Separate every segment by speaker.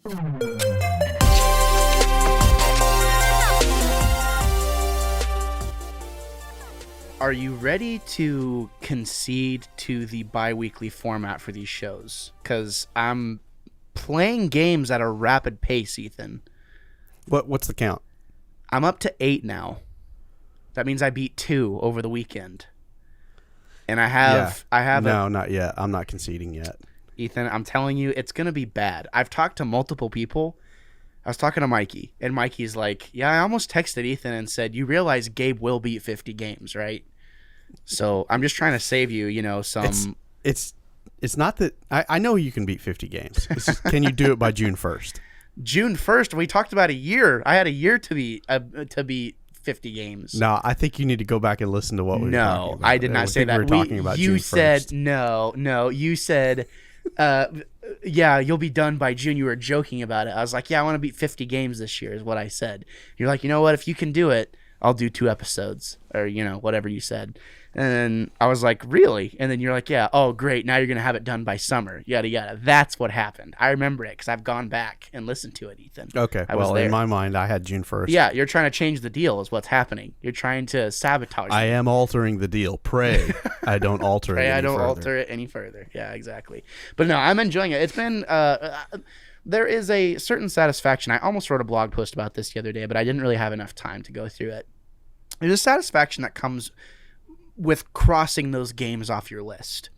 Speaker 1: Are you ready to concede to the bi-weekly format for these shows? Because I'm playing games at a rapid pace, Ethan.
Speaker 2: What's the count?
Speaker 1: I'm up to 8 now. That means I beat 2 over the weekend. And I have
Speaker 2: No, not yet. I'm not conceding yet.
Speaker 1: Ethan, I'm telling you, it's going to be bad. I've talked to multiple people. I was talking to Mikey, and Mikey's like, yeah, I almost texted Ethan and said, you realize Gabe will beat 50 games, right? So I'm just trying to save you, some...
Speaker 2: It's not that... I know you can beat 50 games. It's just, can you do it by June 1st?
Speaker 1: June 1st? We talked about a year. I had a year to beat 50 games.
Speaker 2: No, I think you need to go back and listen to what we were talking about.
Speaker 1: No, I did not say that.
Speaker 2: We were talking about
Speaker 1: you
Speaker 2: June
Speaker 1: said
Speaker 2: 1st.
Speaker 1: No, you said yeah, you'll be done by June. You were joking about it. I was like, yeah, I want to beat 50 games this year is what I said. You're like, you know what, if you can do it, I'll do 2 episodes, or whatever you said. And I was like, really? And then you're like, yeah, oh great, now you're gonna have it done by summer, yada yada. That's what happened. I remember it because I've gone back and listened to it, Ethan.
Speaker 2: Okay, well, in my mind, I had June 1st.
Speaker 1: Yeah, you're trying to change the deal is what's happening. You're trying to sabotage
Speaker 2: I am altering the deal. Pray I don't alter it any
Speaker 1: I don't
Speaker 2: further.
Speaker 1: alter it any further. Yeah, exactly. But no, I'm enjoying it. It's been there is a certain satisfaction. I almost wrote a blog post about this the other day, but I didn't really have enough time to go through it. There's a satisfaction that comes with crossing those games off your list.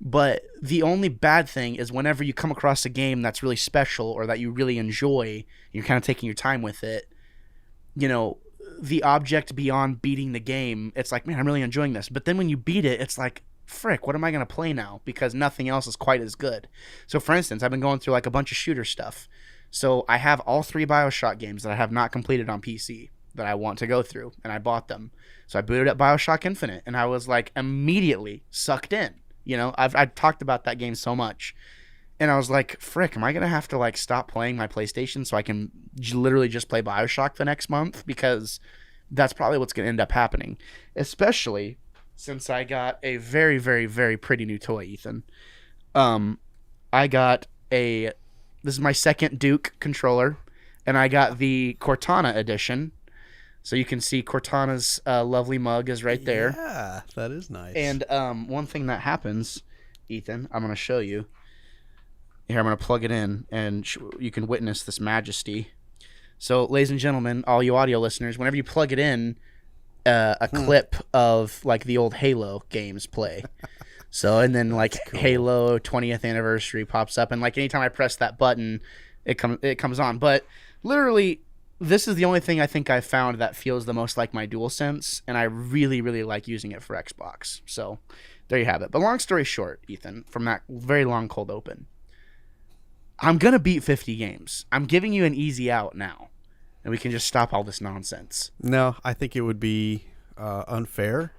Speaker 1: But the only bad thing is whenever you come across a game that's really special or that you really enjoy, you're kind of taking your time with it, the object beyond beating the game, it's like, man, I'm really enjoying this. But then when you beat it, it's like, frick, what am I going to play now? Because nothing else is quite as good. So for instance, I've been going through like a bunch of shooter stuff. So I have all 3 BioShock games that I have not completed on PC that I want to go through, and I bought them. So I booted up BioShock Infinite, and I was like immediately sucked in. I've talked about that game so much, and I was like, frick, am I gonna have to like stop playing my PlayStation so I can literally just play BioShock the next month? Because that's probably what's gonna end up happening, especially since I got a very, very, very pretty new toy, Ethan. I got this is my second Duke controller, and I got the Cortana edition. So you can see Cortana's lovely mug is right there.
Speaker 2: Yeah, that is nice.
Speaker 1: And one thing that happens, Ethan, I'm going to show you. Here, I'm going to plug it in, and you can witness this majesty. So, ladies and gentlemen, all you audio listeners, whenever you plug it in, a clip of like the old Halo games play. So, and then like cool. Halo 20th anniversary pops up, and like anytime I press that button, it comes on. But literally, this is the only thing I think I've found that feels the most like my DualSense, and I really, really like using it for Xbox. So there you have it. But long story short, Ethan, from that very long cold open, I'm going to beat 50 games. I'm giving you an easy out now, and we can just stop all this nonsense.
Speaker 2: No, I think it would be unfair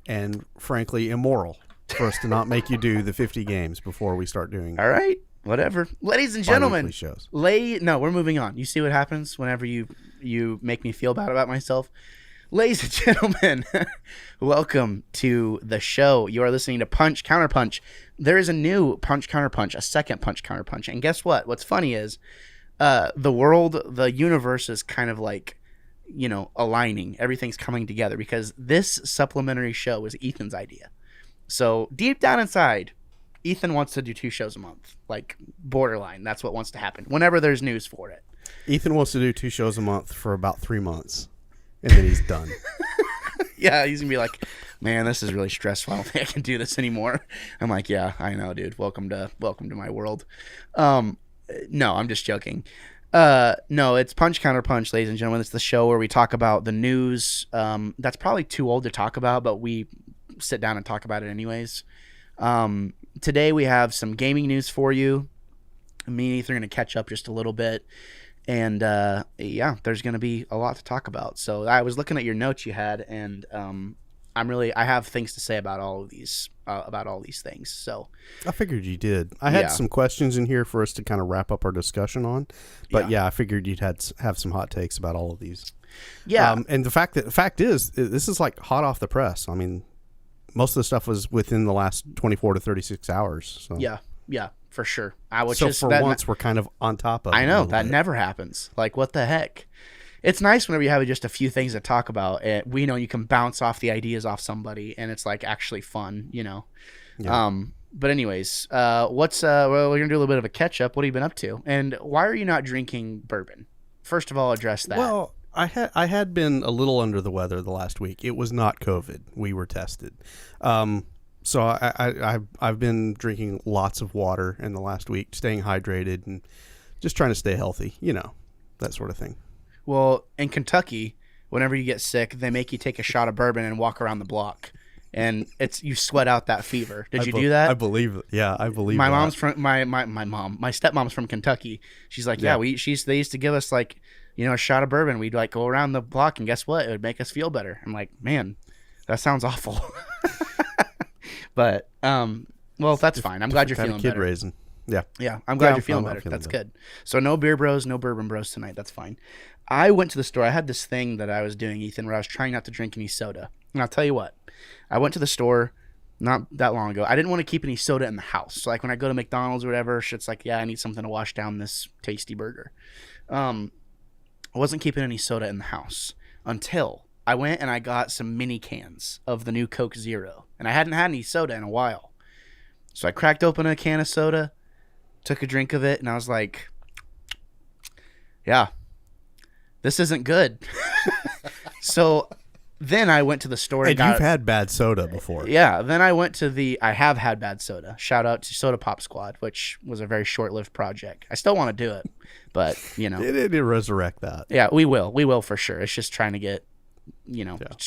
Speaker 2: and, frankly, immoral for us to not make you do the 50 games before we start doing
Speaker 1: all right. Whatever. Ladies and gentlemen,
Speaker 2: shows.
Speaker 1: No, we're moving on. You see what happens whenever you make me feel bad about myself? Ladies and gentlemen, welcome to the show. You are listening to Punch Counterpunch. There is a new Punch Counterpunch, a second Punch Counterpunch. And guess what? What's funny is the world, the universe is kind of like, aligning. Everything's coming together because this supplementary show is Ethan's idea. So deep down inside, Ethan wants to do 2 shows a month, like borderline. That's what wants to happen whenever there's news for it.
Speaker 2: Ethan wants to do 2 shows a month for about 3 months, and then he's done.
Speaker 1: Yeah, he's gonna be like, man, this is really stressful. I don't think I can do this anymore. I'm like, yeah, I know, dude. Welcome to my world. No, I'm just joking. No, it's Punch Counterpunch, ladies and gentlemen. It's the show where we talk about the news. That's probably too old to talk about, but we sit down and talk about it anyways. Today we have some gaming news for you. Me and Ethan are going to catch up just a little bit. And yeah, there's going to be a lot to talk about. So I was looking at your notes you had, and I have things to say about all of these things. So
Speaker 2: I figured you did. I had some questions in here for us to kind of wrap up our discussion on, but yeah I figured you'd have some hot takes about all of these. Yeah, and the fact is, this is like hot off the press. I mean, most of the stuff was within the last 24 to 36 hours. So.
Speaker 1: Yeah. Yeah, for sure.
Speaker 2: Once we're kind of on top of it.
Speaker 1: I know that never happens. Like, what the heck? It's nice whenever you have just a few things to talk about. We know you can bounce off the ideas off somebody, and it's like actually fun, you know. Yeah. But anyways, well, we're gonna do a little bit of a catch up. What have you been up to, and why are you not drinking bourbon? First of all, address that.
Speaker 2: Well, I had been a little under the weather the last week. It was not COVID. We were tested. So I've been drinking lots of water in the last week, staying hydrated and just trying to stay healthy, you know, that sort of thing.
Speaker 1: Well, in Kentucky, whenever you get sick, they make you take a shot of bourbon and walk around the block, and you sweat out that fever. Did you do that?
Speaker 2: I believe it. Yeah, I believe
Speaker 1: my
Speaker 2: that.
Speaker 1: Mom's from my stepmom's from Kentucky. She's like, they used to give us like, you know, a shot of bourbon. We'd like go around the block, and guess what? It would make us feel better. I'm like, man, that sounds awful. But well, that's fine. I'm glad you're feeling better.
Speaker 2: Kid raising. Yeah.
Speaker 1: Yeah, I'm glad you're feeling better. That's good. So no beer bros, no bourbon bros tonight. That's fine. I went to the store. I had this thing that I was doing, Ethan, where I was trying not to drink any soda. And I'll tell you what. I went to the store not that long ago. I didn't want to keep any soda in the house. So like when I go to McDonald's or whatever, shit's like, yeah, I need something to wash down this tasty burger. I wasn't keeping any soda in the house until I went and I got some mini cans of the new Coke Zero. And I hadn't had any soda in a while. So I cracked open a can of soda, took a drink of it, and I was like, yeah, this isn't good. So then I went to the store.
Speaker 2: And you've had bad soda before.
Speaker 1: Yeah. Then I went to I have had bad soda. Shout out to Soda Pop Squad, which was a very short-lived project. I still want to do it, but, you know.
Speaker 2: It didn't resurrect that.
Speaker 1: Yeah, we will. We will for sure. It's just trying to get, you know, it's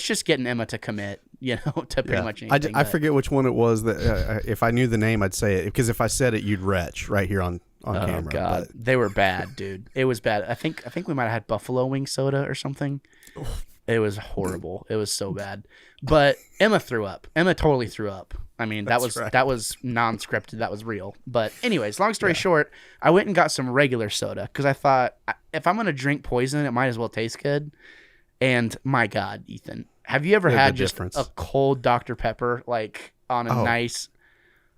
Speaker 1: just getting Emma to commit, you know, to pretty much anything.
Speaker 2: I forget which one it was that if I knew the name, I'd say it, because if I said it, you'd retch right here on camera.
Speaker 1: Oh God, but they were bad, dude. It was bad. I think we might have had buffalo wing soda or something. It was horrible. It was so bad. But Emma threw up. Emma totally threw up. I mean, that was non-scripted. That was real. But anyways, long story short, I went and got some regular soda because I thought if I'm gonna drink poison, it might as well taste good. And my God, Ethan, have you ever had just a cold Dr. Pepper like on a nice?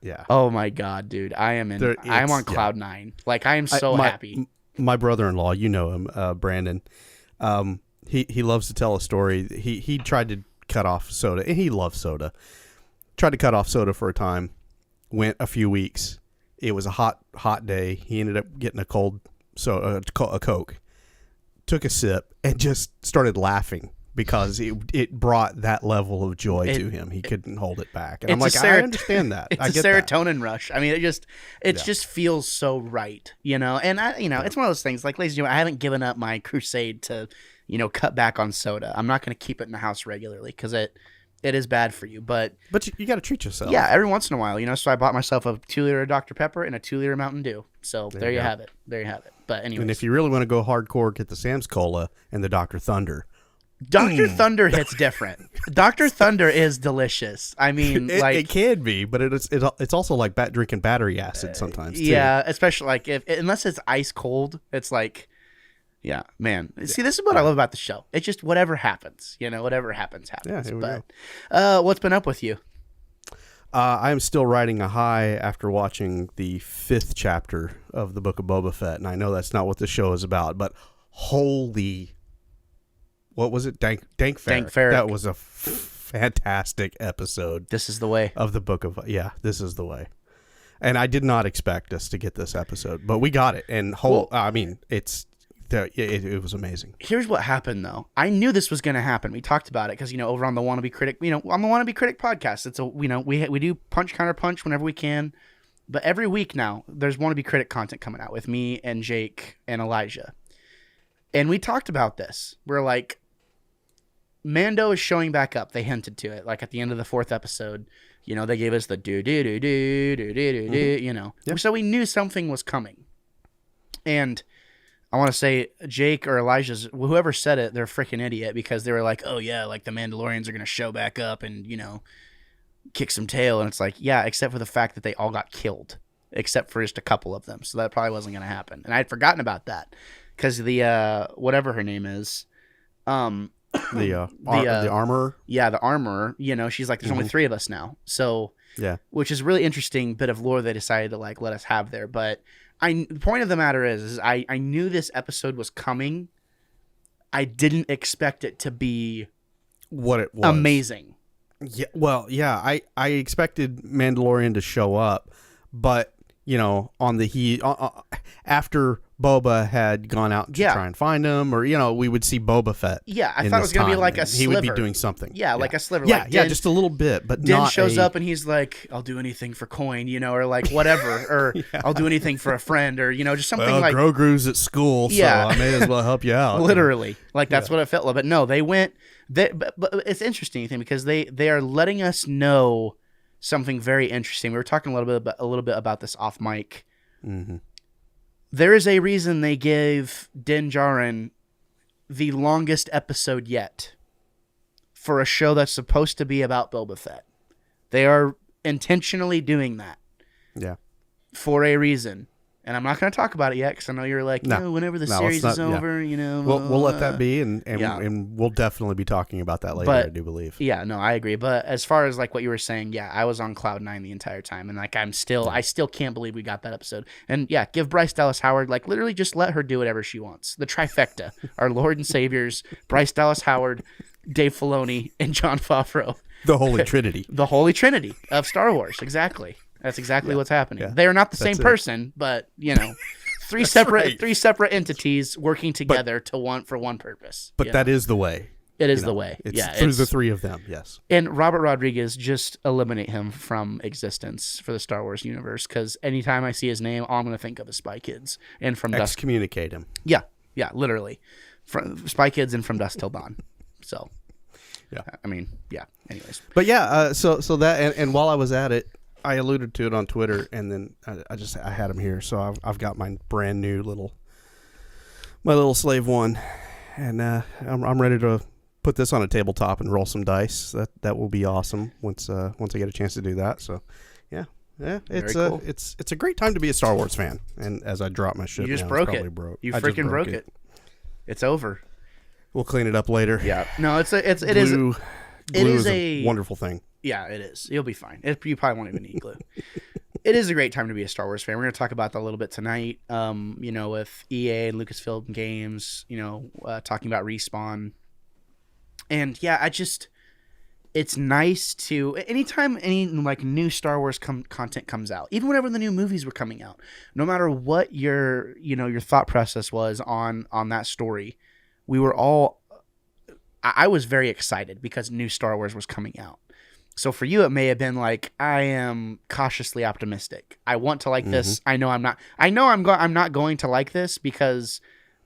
Speaker 2: Yeah.
Speaker 1: Oh my God, dude, I am on cloud nine. Like I am so happy.
Speaker 2: My brother-in-law, you know him, Brandon. He loves to tell a story. He tried to cut off soda, and he loves soda. Tried to cut off soda for a time. Went a few weeks. It was a hot day. He ended up getting a cold soda, a Coke. Took a sip and just started laughing because it brought that level of joy to him. He couldn't hold it back. And I'm like, I understand that.
Speaker 1: It's a serotonin rush. I mean, it just feels so right, you know. And it's one of those things. Like, ladies and gentlemen, I haven't given up my crusade to, you know, cut back on soda. I'm not going to keep it in the house regularly because it is bad for you. But
Speaker 2: you got to treat yourself.
Speaker 1: Yeah, every once in a while, you know. So I bought myself a 2-liter Dr. Pepper and a 2-liter Mountain Dew. So there you have it. There you have it. But anyways.
Speaker 2: And if you really want to go hardcore, get the Sam's Cola and the Dr. Thunder.
Speaker 1: Dr. Thunder hits different. Dr. Thunder is delicious. I mean,
Speaker 2: it can be, but it's also like drinking battery acid sometimes too.
Speaker 1: Yeah, especially like unless it's ice cold, it's like, yeah, man. See, this is what I love about the show. It's just whatever happens, you know, whatever happens.
Speaker 2: Yeah, here we go.
Speaker 1: What's been up with you?
Speaker 2: I am still riding a high after watching the 5th chapter of the Book of Boba Fett, and I know that's not what the show is about, but holy, what was it? Dank Farrik. That was a fantastic episode.
Speaker 1: This is the way
Speaker 2: of the Book of This is the way. And I did not expect us to get this episode, but we got it. And I mean, it was amazing.
Speaker 1: Here's what happened, though. I knew this was going to happen. We talked about it because, you know, over on the Wannabe Critic, you know, on the Wannabe Critic podcast, it's we do punch counter punch whenever we can, but every week now there's Wannabe Critic content coming out with me and Jake and Elijah, and we talked about this. We're like, Mando is showing back up. They hinted to it, like at the end of the 4th episode. You know, they gave us the do do do do do do do. You know, so we knew something was coming, and I want to say Jake or Elijah's, whoever said it, they're a freaking idiot because they were like, oh, yeah, like the Mandalorians are going to show back up and, you know, kick some tail. And it's like, yeah, except for the fact that they all got killed, except for just a couple of them. So that probably wasn't going to happen. And I had forgotten about that because the, whatever her name is,
Speaker 2: the armorer.
Speaker 1: Yeah, the armorer, you know, she's like, there's only 3 of us now. So
Speaker 2: Yeah.
Speaker 1: Which is a really interesting bit of lore they decided to like let us have there. But the point of the matter is I knew this episode was coming. I didn't expect it to be
Speaker 2: what it was.
Speaker 1: Amazing.
Speaker 2: Yeah. Well, yeah. I expected Mandalorian to show up, but on the after Boba had gone out to try and find him, or we would see Boba Fett.
Speaker 1: Yeah, I thought it was going to be like a sliver.
Speaker 2: He would be doing something.
Speaker 1: Yeah, like a sliver.
Speaker 2: Yeah,
Speaker 1: like Din,
Speaker 2: just a little bit, but
Speaker 1: Din
Speaker 2: not
Speaker 1: shows up and he's like, "I'll do anything for coin," or like whatever, or "I'll do anything for a friend," or just something like.
Speaker 2: Grogu's at school, so I may as well help you out.
Speaker 1: Literally, like that's what it felt like. But no, they went. But it's interesting thing because they are letting us know something very interesting. We were talking a little bit about this off mic.
Speaker 2: Mm-hmm.
Speaker 1: There is a reason they gave Din Djarin the longest episode yet for a show that's supposed to be about Boba Fett. They are intentionally doing that.
Speaker 2: Yeah.
Speaker 1: For a reason. And I'm not going to talk about it yet because I know you're like, whenever the series is over,
Speaker 2: We'll let that be, and we'll definitely be talking about that later, I do believe.
Speaker 1: Yeah, no, I agree. But as far as like what you were saying, I was on cloud 9 the entire time. And like I still can't believe we got that episode. And give Bryce Dallas Howard, like literally just let her do whatever she wants. The trifecta, our Lord and Saviors, Bryce Dallas Howard, Dave Filoni, and Jon Favreau.
Speaker 2: The Holy Trinity.
Speaker 1: The Holy Trinity of Star Wars, exactly. That's exactly what's happening. Yeah. They are not the same person, but three separate entities working together for one purpose.
Speaker 2: But that is the way.
Speaker 1: It is the way.
Speaker 2: It's through the three of them. Yes.
Speaker 1: And Robert Rodriguez, just eliminate him from existence for the Star Wars universe, because anytime I see his name, all I'm going to think of is Spy Kids and From Dusk.
Speaker 2: Excommunicate him.
Speaker 1: Yeah, literally, from Spy Kids and From Dusk Till Dawn. So, Anyways,
Speaker 2: but so that and while I was at it. I alluded to it on Twitter, and then I had them here, so I've got my brand new my little Slave One, and I'm ready to put this on a tabletop and roll some dice. That will be awesome once I get a chance to do that. So, it's cool. It's a great time to be a Star Wars fan. And as I drop my shit,
Speaker 1: you just broke it. You freaking broke it. It's over.
Speaker 2: We'll clean it up later.
Speaker 1: Yeah. No, it
Speaker 2: glue is a wonderful thing.
Speaker 1: Yeah, it is. You'll be fine. You probably won't even need glue. It is a great time to be a Star Wars fan. We're going to talk about that a little bit tonight. With EA and Lucasfilm Games, talking about Respawn. And it's nice to anytime any like new Star Wars content comes out, even whenever the new movies were coming out, no matter what your thought process was on that story, I was very excited because new Star Wars was coming out. So for you, it may have been like, I am cautiously optimistic. I want to like this. I know I'm not. I'm not going to like this because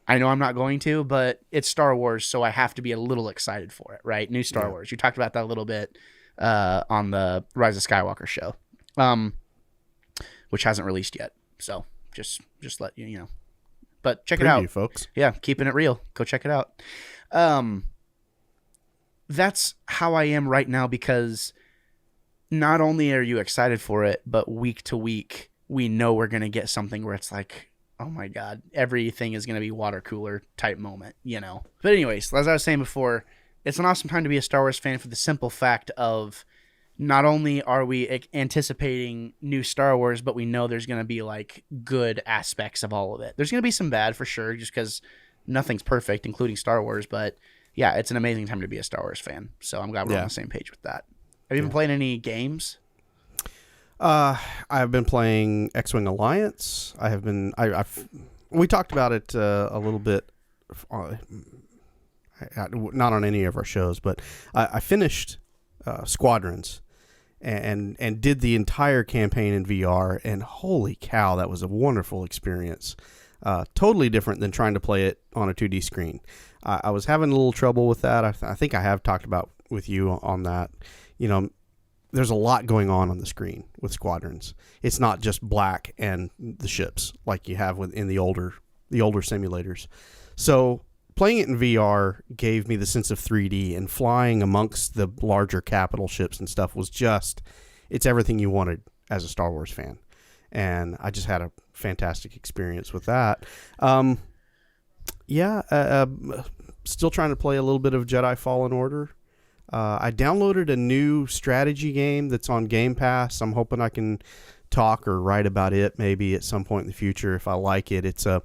Speaker 1: I know I'm not going to. But it's Star Wars, so I have to be a little excited for it, right? New Star Wars. You talked about that a little bit on the Rise of Skywalker show, which hasn't released yet. So just let you know. But check it out,
Speaker 2: folks.
Speaker 1: Yeah, keeping it real. Go check it out. That's how I am right now, because not only are you excited for it, but week to week, we know we're going to get something where it's like, oh my God, everything is going to be water cooler type moment, But anyways, as I was saying before, it's an awesome time to be a Star Wars fan for the simple fact of not only are we anticipating new Star Wars, but we know there's going to be like good aspects of all of it. There's going to be some bad for sure, just because nothing's perfect, including Star Wars, but yeah, it's an amazing time to be a Star Wars fan. So I'm glad we're on the same page with that. Have you been playing any games?
Speaker 2: I've been playing X-Wing Alliance. We talked about it a little bit, not on any of our shows, but I finished Squadrons and did the entire campaign in VR, and holy cow, that was a wonderful experience. Totally different than trying to play it on a 2D screen. I was having a little trouble with that. I think I have talked about with you on that. There's a lot going on the screen with Squadrons. It's not just black and the ships like you have in the older simulators. So playing it in VR gave me the sense of 3D, and flying amongst the larger capital ships and stuff was it's everything you wanted as a Star Wars fan. And I just had a fantastic experience with that. Still trying to play a little bit of Jedi Fallen Order. I downloaded a new strategy game that's on GamePass. I'm hoping I can talk or write about it maybe at some point in the future if I like it. It's a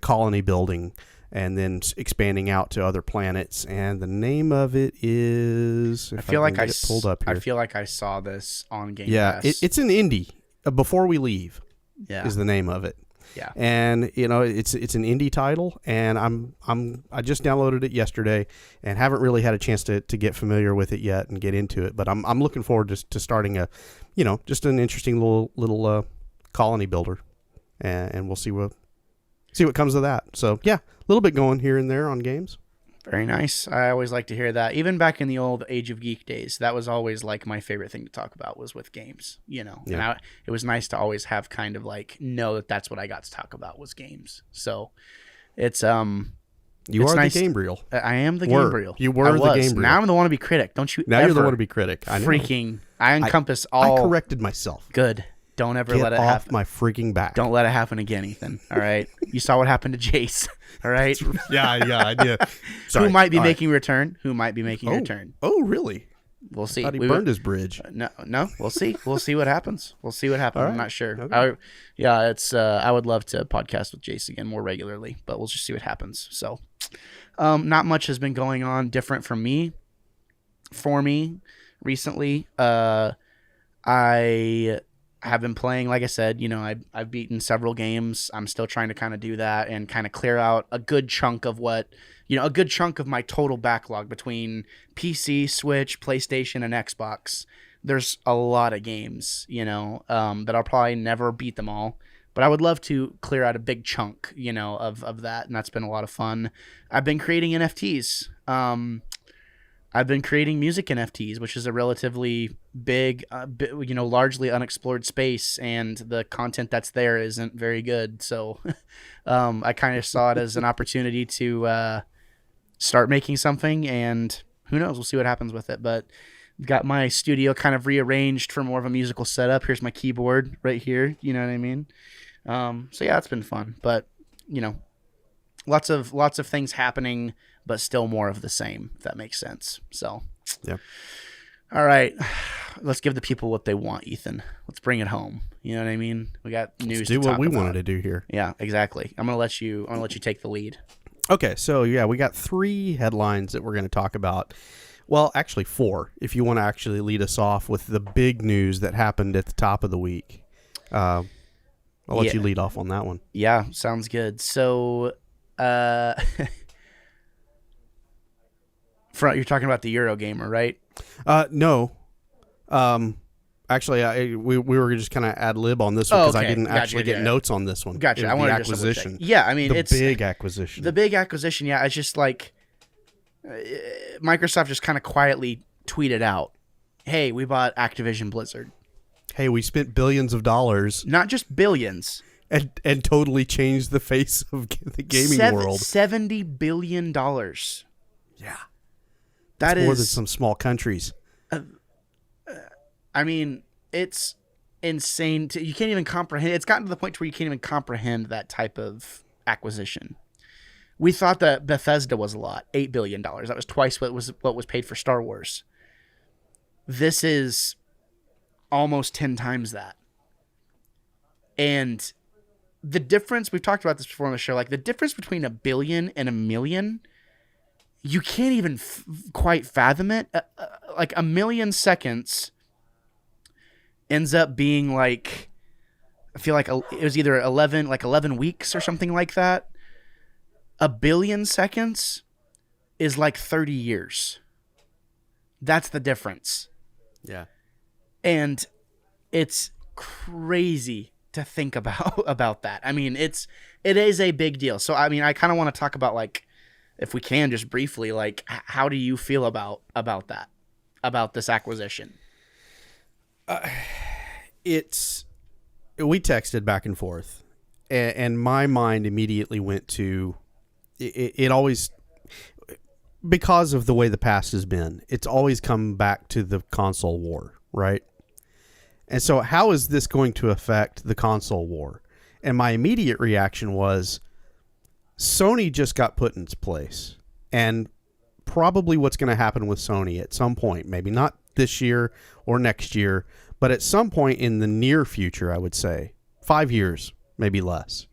Speaker 2: colony building and then expanding out to other planets. And the name of it is,
Speaker 1: I feel like I pulled up here. I feel like I saw this on GamePass.
Speaker 2: Yeah, it's an indie. Before We Leave, is the name of it.
Speaker 1: Yeah,
Speaker 2: and it's an indie title, and I just downloaded it yesterday, and haven't really had a chance to get familiar with it yet and get into it. But I'm looking forward to starting a, just an interesting little colony builder, and we'll see what comes of that. So yeah, a little bit going here and there on games.
Speaker 1: Very nice. I always like to hear that. Even back in the old Age of Geek days, that was always like my favorite thing to talk about was with games,
Speaker 2: Yeah.
Speaker 1: And it was nice to always have kind of like know that that's what I got to talk about was games. So it's
Speaker 2: you are nice. The Game Reel.
Speaker 1: I am the Game Reel.
Speaker 2: You were the Game Reel.
Speaker 1: Now I'm the Wannabe Critic. Don't you?
Speaker 2: Now you're the Wannabe Critic. I know.
Speaker 1: Freaking! I encompass all.
Speaker 2: I corrected myself.
Speaker 1: Good. Don't ever let it happen.
Speaker 2: Get off my freaking back.
Speaker 1: Don't let it happen again, Ethan. All right. You saw what happened to Jace. All right.
Speaker 2: Yeah, I did.
Speaker 1: Sorry. Who might be making a return? Who might be making a return?
Speaker 2: Oh, really?
Speaker 1: We'll see.
Speaker 2: Thought he burned his bridge.
Speaker 1: No. We'll see. We'll see what happens. Right. I'm not sure.
Speaker 2: Okay.
Speaker 1: It's. I would love to podcast with Jace again more regularly, but we'll just see what happens. So, not much has been going on different for me recently. I have been playing, like I said, I've beaten several games. I'm still trying to kind of do that and kind of clear out a good chunk of my total backlog between PC, Switch, PlayStation, and Xbox. There's a lot of games, that I'll probably never beat them all, but I would love to clear out a big chunk, of that. And that's been a lot of fun. I've been creating NFTs. I've been creating music NFTs, which is a relatively big, largely unexplored space, and the content that's there isn't very good. So I kind of saw it as an opportunity to start making something, and who knows, we'll see what happens with it. But got my studio kind of rearranged for more of a musical setup. Here's my keyboard right here. You know what I mean? So yeah, it's been fun, but lots of things happening, but still more of the same, if that makes sense. So,
Speaker 2: yeah.
Speaker 1: All right, let's give the people what they want, Ethan. Let's bring it home. You know what I mean? We got news.
Speaker 2: Let's do what we wanted to do here.
Speaker 1: Yeah, exactly. I'm gonna let you take the lead.
Speaker 2: Okay, so yeah, we got 3 headlines that we're going to talk about. Well, actually 4, if you want to actually lead us off with the big news that happened at the top of the week. I'll let you lead off on that one.
Speaker 1: Yeah, sounds good. So, you're talking about the Eurogamer, right?
Speaker 2: No. Actually, we were just kind of ad lib on this one because I didn't actually get notes on this one.
Speaker 1: Gotcha. I wanted to acquisition. Yeah, I mean,
Speaker 2: it's big acquisition.
Speaker 1: The big acquisition. Yeah, it's just like Microsoft just kind of quietly tweeted out, "Hey, we bought Activision Blizzard.
Speaker 2: Hey, we spent billions of dollars.
Speaker 1: Not just billions."
Speaker 2: And totally changed the face of the gaming world.
Speaker 1: $70 billion.
Speaker 2: Yeah.
Speaker 1: That is
Speaker 2: more than some small countries.
Speaker 1: I mean, it's insane. You can't even comprehend. It's gotten to the point where you can't even comprehend that type of acquisition. We thought that Bethesda was a lot, $8 billion. That was twice what was paid for Star Wars. This is almost 10 times that. And the difference, we've talked about this before on the show, like the difference between $1 billion and $1 million, you can't even quite fathom it. Like 1 million seconds ends up being like, I feel like it was either 11 weeks or something like that. 1 billion seconds is like 30 years. That's the difference.
Speaker 2: Yeah.
Speaker 1: And it's crazy to think about that. I mean, it is a big deal. So, I mean, I kind of want to talk about, like, if we can just briefly, like, how do you feel about that, about this acquisition?
Speaker 2: We texted back and forth, and my mind immediately went to it always, because of the way the past has been, it's always come back to the console war, right? And so how is this going to affect the console war? And my immediate reaction was Sony just got put into place. And probably what's going to happen with Sony at some point. Maybe not this year or next year, but at some point in the near future, I would say 5 years, maybe less.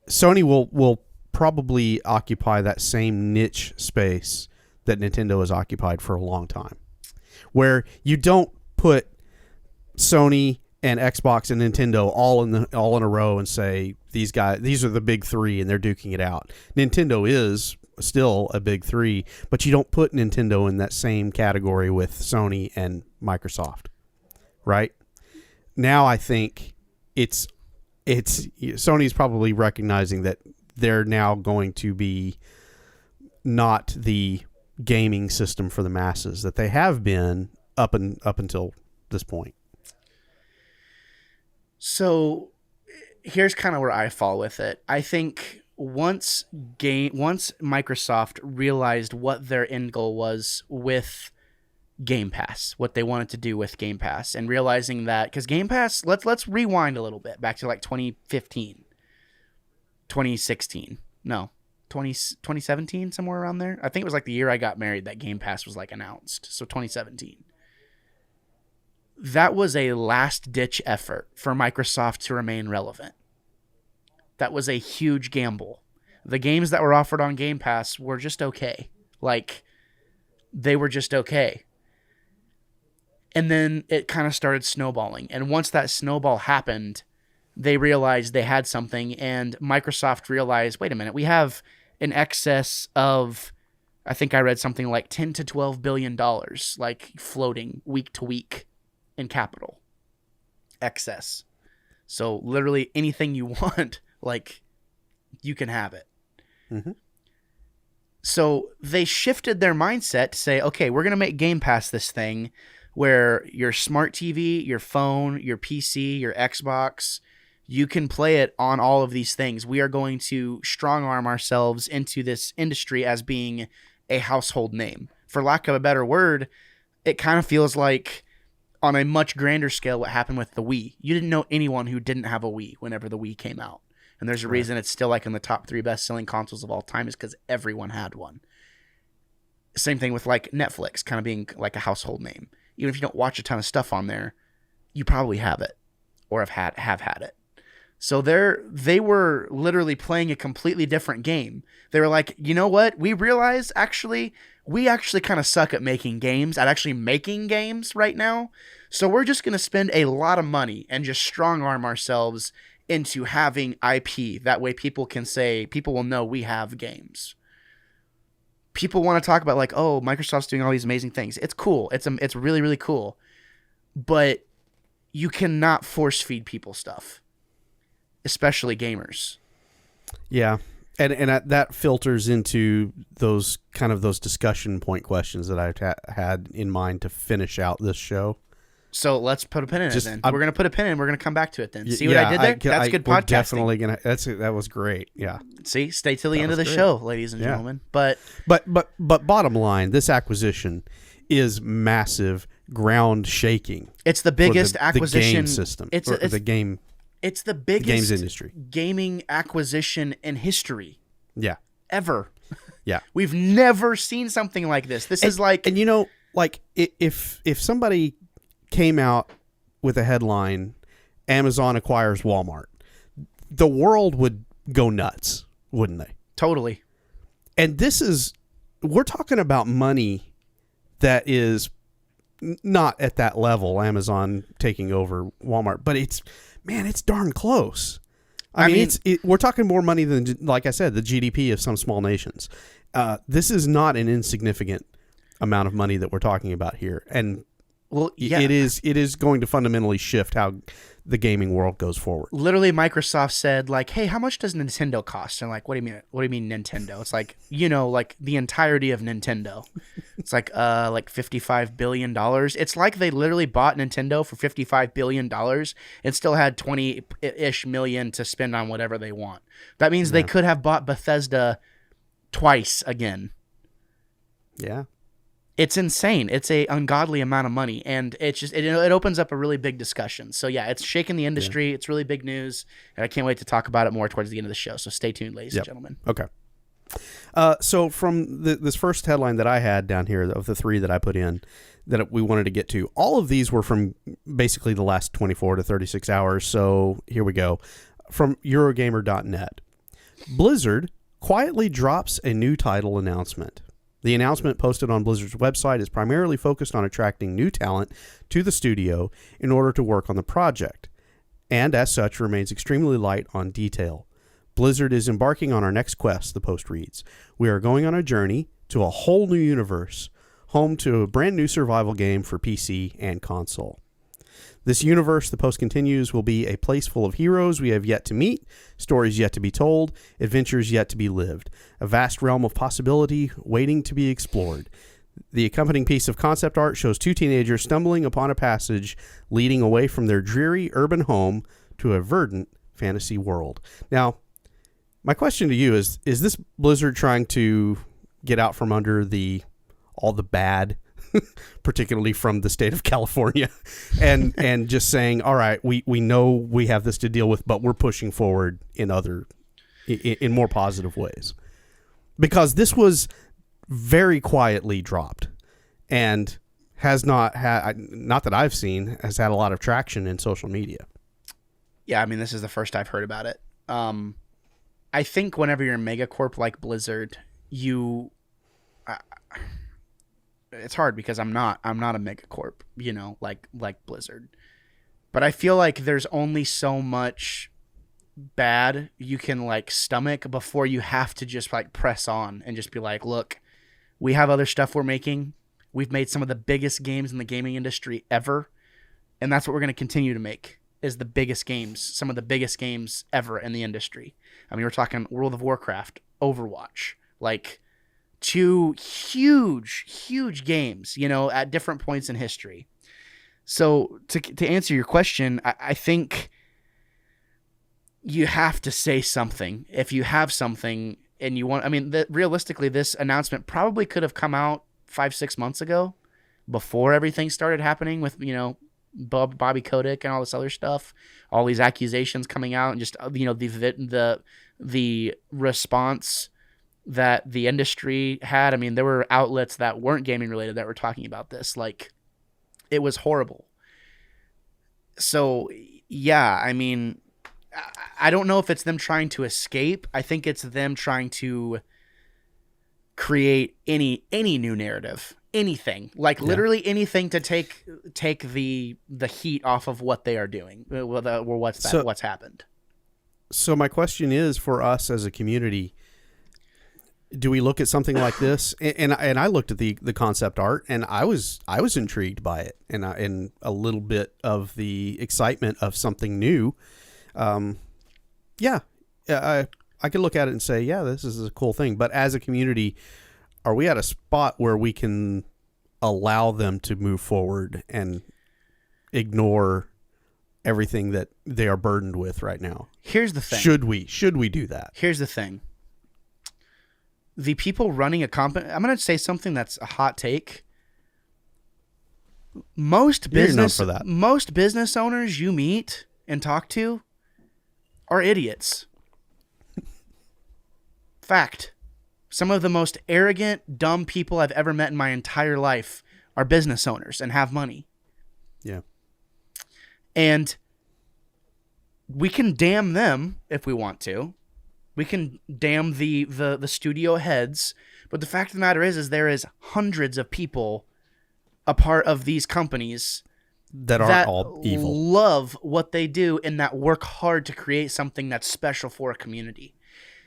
Speaker 2: Sony will probably occupy that same niche space that Nintendo has occupied for a long time, where you don't put Sony and Xbox and Nintendo all in a row and say these are the big three and they're duking it out. Nintendo is still a big three, but you don't put Nintendo in that same category with Sony and Microsoft, right? Now I think it's Sony's probably recognizing that they're now going to be not the gaming system for the masses that they have been up until this point.
Speaker 1: So here's kind of where I fall with it. I think once Microsoft realized what their end goal was with Game Pass, what they wanted to do with Game Pass, and realizing that, because Game Pass, let's rewind a little bit back to like 2015, 2016, no, 2017, somewhere around there. I think it was like the year I got married that Game Pass was like announced. So 2017. That was a last-ditch effort for Microsoft to remain relevant. That was a huge gamble. The games that were offered on Game Pass were just okay. Like, they were just okay. And then it kind of started snowballing. And once that snowball happened, they realized they had something, and Microsoft realized, wait a minute, we have an excess of, I think I read something like $10 to $12 billion, like floating week to week in capital. Excess. So literally anything you want, like, you can have it. Mm-hmm. So they shifted their mindset to say, okay, we're going to make Game Pass this thing where your smart TV, your phone, your PC, your Xbox, you can play it on all of these things. We are going to strong arm ourselves into this industry as being a household name. For lack of a better word, it kind of feels like on a much grander scale what happened with the Wii. You didn't know anyone who didn't have a Wii whenever the Wii came out. And there's a reason it's still like in the top 3 best-selling consoles of all time, is because everyone had one. Same thing with like Netflix kind of being like a household name. Even if you don't watch a ton of stuff on there, you probably have it or have had it. So they were literally playing a completely different game. They were like, you know what? We realize we actually kind of suck at making games right now. So we're just going to spend a lot of money and just strong arm ourselves into having IP. That way people will know we have games. People want to talk about like, oh, Microsoft's doing all these amazing things. It's cool. It's really, really cool. But you cannot force feed people stuff, especially gamers. Yeah.
Speaker 2: And that filters into those discussion point questions that I've had in mind to finish out this show.
Speaker 1: So let's put a pin in it then. We're going to put a pin in. We're going to come back to it then. See what I did there? That's good podcasting.
Speaker 2: Definitely going to. That was great. Yeah.
Speaker 1: See, stay till the end of the show, ladies and gentlemen. But
Speaker 2: bottom line, this acquisition is massive, ground shaking.
Speaker 1: It's the biggest acquisition.
Speaker 2: The game system. It's the game.
Speaker 1: It's the biggest
Speaker 2: games industry
Speaker 1: gaming acquisition in history.
Speaker 2: Yeah.
Speaker 1: Ever.
Speaker 2: Yeah.
Speaker 1: We've never seen something like this. This is like,
Speaker 2: and if somebody came out with a headline, Amazon acquires Walmart, the world would go nuts, wouldn't they?
Speaker 1: Totally.
Speaker 2: And we're talking about money that is not at that level, Amazon taking over Walmart, but it's darn close. I mean, we're talking more money than, like I said, the GDP of some small nations. This is not an insignificant amount of money that we're talking about here. And it is going to fundamentally shift how the gaming world goes forward.
Speaker 1: Literally, Microsoft said, like, hey, how much does Nintendo cost? And like, what do you mean? What do you mean Nintendo? It's like, like the entirety of Nintendo. It's like $55 billion. It's like they literally bought Nintendo for $55 billion and still had 20-ish million to spend on whatever they want. That means they could have bought Bethesda twice again.
Speaker 2: Yeah.
Speaker 1: It's insane. It's a ungodly amount of money, and it's just it opens up a really big discussion. So yeah, it's shaking the industry. Yeah. It's really big news, and I can't wait to talk about it more towards the end of the show. So stay tuned, ladies and gentlemen.
Speaker 2: Okay. So from this first headline that I had down here, of the 3 that I put in that we wanted to get to, all of these were from basically the last 24 to 36 hours. So here we go. From Eurogamer.net. Blizzard quietly drops a new title announcement. The announcement posted on Blizzard's website is primarily focused on attracting new talent to the studio in order to work on the project, and as such remains extremely light on detail. Blizzard is embarking on our next quest, the post reads. We are going on a journey to a whole new universe, home to a brand new survival game for PC and console. This universe, the post continues, will be a place full of heroes we have yet to meet, stories yet to be told, adventures yet to be lived, a vast realm of possibility waiting to be explored. The accompanying piece of concept art shows 2 teenagers stumbling upon a passage leading away from their dreary urban home to a verdant fantasy world. Now, my question to you is this Blizzard trying to get out from under all the bad, particularly from the state of California, and just saying, all right, we know we have this to deal with, but we're pushing forward in more positive ways? Because this was very quietly dropped and has not that I've seen, has had a lot of traction in social media.
Speaker 1: Yeah, I mean, this is the first I've heard about it. I think whenever you're a megacorp like Blizzard, it's hard because I'm not a megacorp, like Blizzard. But I feel like there's only so much bad you can stomach before you have to just press on and just be like, look, we have other stuff we're making. We've made some of the biggest games in the gaming industry ever, and that's what we're going to continue to make. Is the biggest games, some of the biggest games ever in the industry. I mean, we're talking World of Warcraft, Overwatch, 2 huge games, at different points in history. So to answer your question, I think you have to say something. If you have something and you want, I mean, realistically, this announcement probably could have come out 5-6 months ago before everything started happening with, Bobby Kotick and all this other stuff, all these accusations coming out, and just the response that the industry had. I mean, there were outlets that weren't gaming related that were talking about this. It was horrible. So yeah, I mean, I don't know if it's them trying to escape. I think it's them trying to create any new narrative. Anything, literally anything to take the heat off of what they are doing, or what's happened.
Speaker 2: So my question is, for us as a community, do we look at something like this? And I looked at the concept art, and I was intrigued by it, and a little bit of the excitement of something new. I could look at it and say, yeah, this is a cool thing. But as a community, are we at a spot where we can allow them to move forward and ignore everything that they are burdened with right now?
Speaker 1: Here's the thing.
Speaker 2: Should we do that?
Speaker 1: Here's the thing. The people running a company, I'm going to say something that's a hot take. Most business owners you meet and talk to are idiots. Fact. Some of the most arrogant, dumb people I've ever met in my entire life are business owners and have money.
Speaker 2: Yeah.
Speaker 1: And we can damn them if we want to. We can damn the studio heads. But the fact of the matter is there is hundreds of people a part of these companies
Speaker 2: that are all evil,
Speaker 1: love what they do, and that work hard to create something that's special for a community.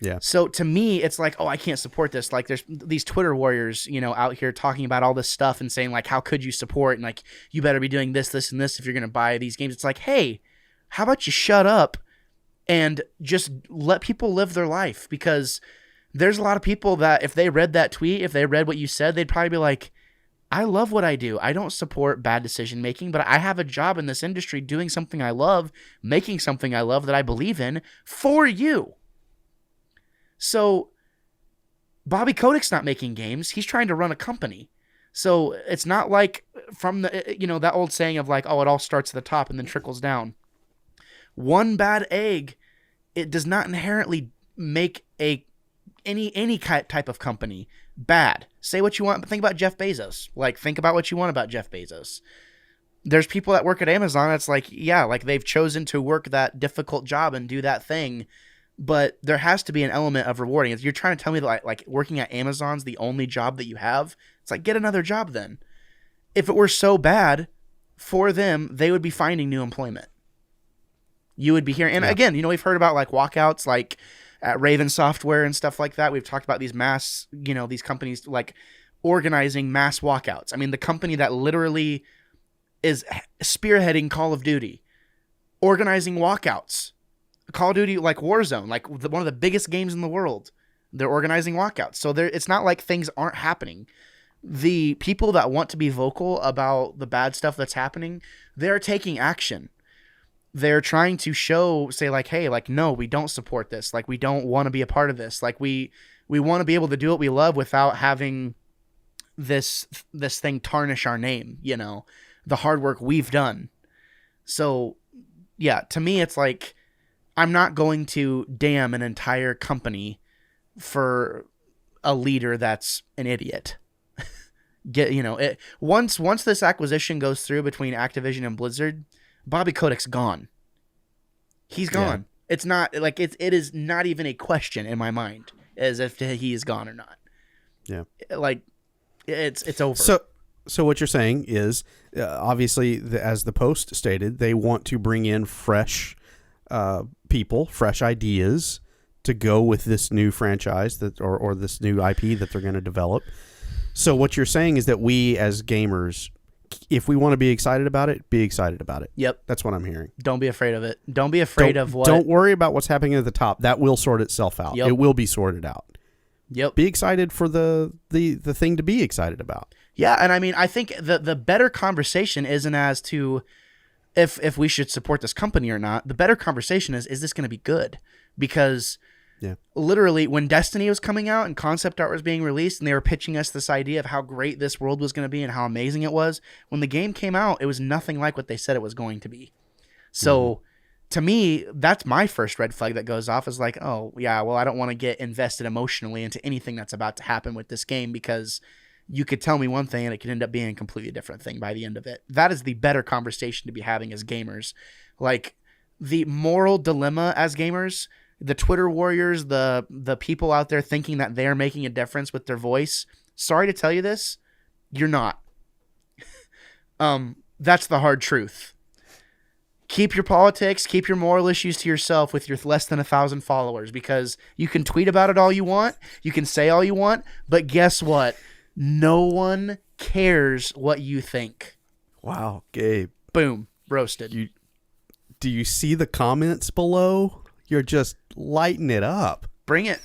Speaker 2: Yeah.
Speaker 1: So to me, it's I can't support this. There's these Twitter warriors, out here talking about all this stuff and saying how could you support, and you better be doing this, this, and this if you're going to buy these games. It's hey, how about you shut up and just let people live their life? Because there's a lot of people that if they read that tweet, if they read what you said, they'd probably be I love what I do. I don't support bad decision making, but I have a job in this industry doing something I love, making something I love that I believe in for you. So Bobby Kotick's not making games. He's trying to run a company. So it's not from the, that old saying of it all starts at the top and then trickles down. One bad egg, it does not inherently make a any type of company, bad. Say what you want, but think about Jeff Bezos. Like, think about what you want about Jeff Bezos. There's people that work at Amazon that's like, yeah, like they've chosen to work that difficult job and do that thing, but there has to be an element of rewarding. If you're trying to tell me that like working at Amazon's the only job that you have, it's like, get another job then. If it were so bad for them, they would be finding new employment. You would be hearing, and again, we've heard about like walkouts like at Raven Software and stuff like that. We've talked about these mass, these companies like organizing mass walkouts. I mean, the company that literally is spearheading Call of Duty, organizing walkouts. Call of Duty, like Warzone, like one of the biggest games in the world. They're organizing walkouts. So it's not like things aren't happening. The people that want to be vocal about the bad stuff that's happening, they're taking action. They're trying to say like, hey, like, no, we don't support this. Like, we don't want to be a part of this. Like, we want to be able to do what we love without having this thing tarnish our name, the hard work we've done. So, yeah, to me, it's like, I'm not going to damn an entire company for a leader that's an idiot. Once this acquisition goes through between Activision and Blizzard, Bobby Kotick's gone. He's gone. Yeah. It's not like it is not even a question in my mind as if he is gone or not.
Speaker 2: Yeah.
Speaker 1: Like it's over.
Speaker 2: So what you're saying is obviously as the Post stated, they want to bring in fresh people, fresh ideas to go with this new franchise or this new IP that they're going to develop. So what you're saying is that we as gamers, if we want to be excited about it, be excited about it.
Speaker 1: Yep.
Speaker 2: That's what I'm hearing.
Speaker 1: Don't be afraid of it. Don't be afraid of what...
Speaker 2: Don't worry about what's happening at the top. That will sort itself out.
Speaker 1: Yep.
Speaker 2: It will be sorted out.
Speaker 1: Yep.
Speaker 2: Be excited for the thing to be excited about.
Speaker 1: Yeah, and I mean, I think the better conversation isn't as to if we should support this company or not. The better conversation is this going to be good? Because...
Speaker 2: yeah.
Speaker 1: Literally, when Destiny was coming out and concept art was being released and they were pitching us this idea of how great this world was going to be and how amazing it was, when the game came out, it was nothing like what they said it was going to be. So, to me, that's my first red flag that goes off is like, oh, yeah, well, I don't want to get invested emotionally into anything that's about to happen with this game because you could tell me one thing and it could end up being a completely different thing by the end of it. That is the better conversation to be having as gamers. Like, the moral dilemma as gamers... the Twitter warriors, the people out there thinking that they're making a difference with their voice. Sorry to tell you this, you're not. That's the hard truth. Keep your politics, keep your moral issues to yourself with your less than 1,000 followers, because you can tweet about it all you want, you can say all you want, but guess what? No one cares what you think.
Speaker 2: Wow, Gabe.
Speaker 1: Boom, roasted.
Speaker 2: Do you see the comments below? You're just lighting it up.
Speaker 1: Bring it.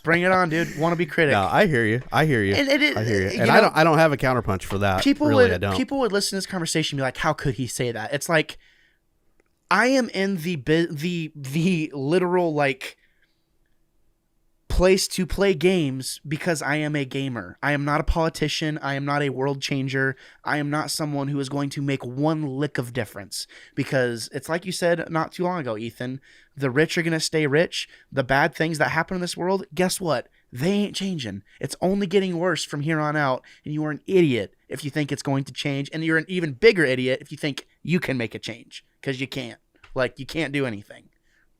Speaker 1: Bring it on, dude. Wannabe Critic.
Speaker 2: No, I hear you. I hear you.
Speaker 1: And
Speaker 2: I hear you. And I don't have a counterpunch for that.
Speaker 1: People
Speaker 2: I don't.
Speaker 1: People would listen to this conversation and be like, how could he say that? It's like, I am in the literal like place to play games because I am a gamer. I am not a politician. I am not a world changer. I am not someone who is going to make one lick of difference, because it's like you said not too long ago, Ethan, the rich are going to stay rich. The bad things that happen in this world, guess what? They ain't changing. It's only getting worse from here on out, and you are an idiot if you think it's going to change, and you're an even bigger idiot if you think you can make a change, because you can't. Like, you can't do anything.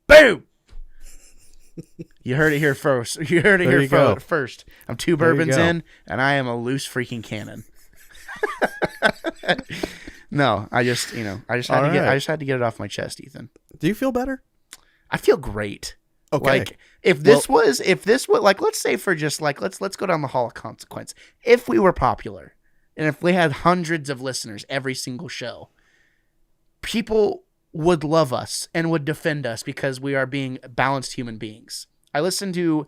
Speaker 1: Boom! You heard it here first. You heard it here first. I'm 2 bourbons in, and I am a loose freaking cannon. No, I just had to get it off my chest, Ethan.
Speaker 2: Do you feel better?
Speaker 1: I feel great.
Speaker 2: Okay.
Speaker 1: Like, if this was like, let's say for just like, let's go down the hall of consequence. If we were popular, and if we had hundreds of listeners every single show, people would love us and would defend us because we are being balanced human beings. I listen to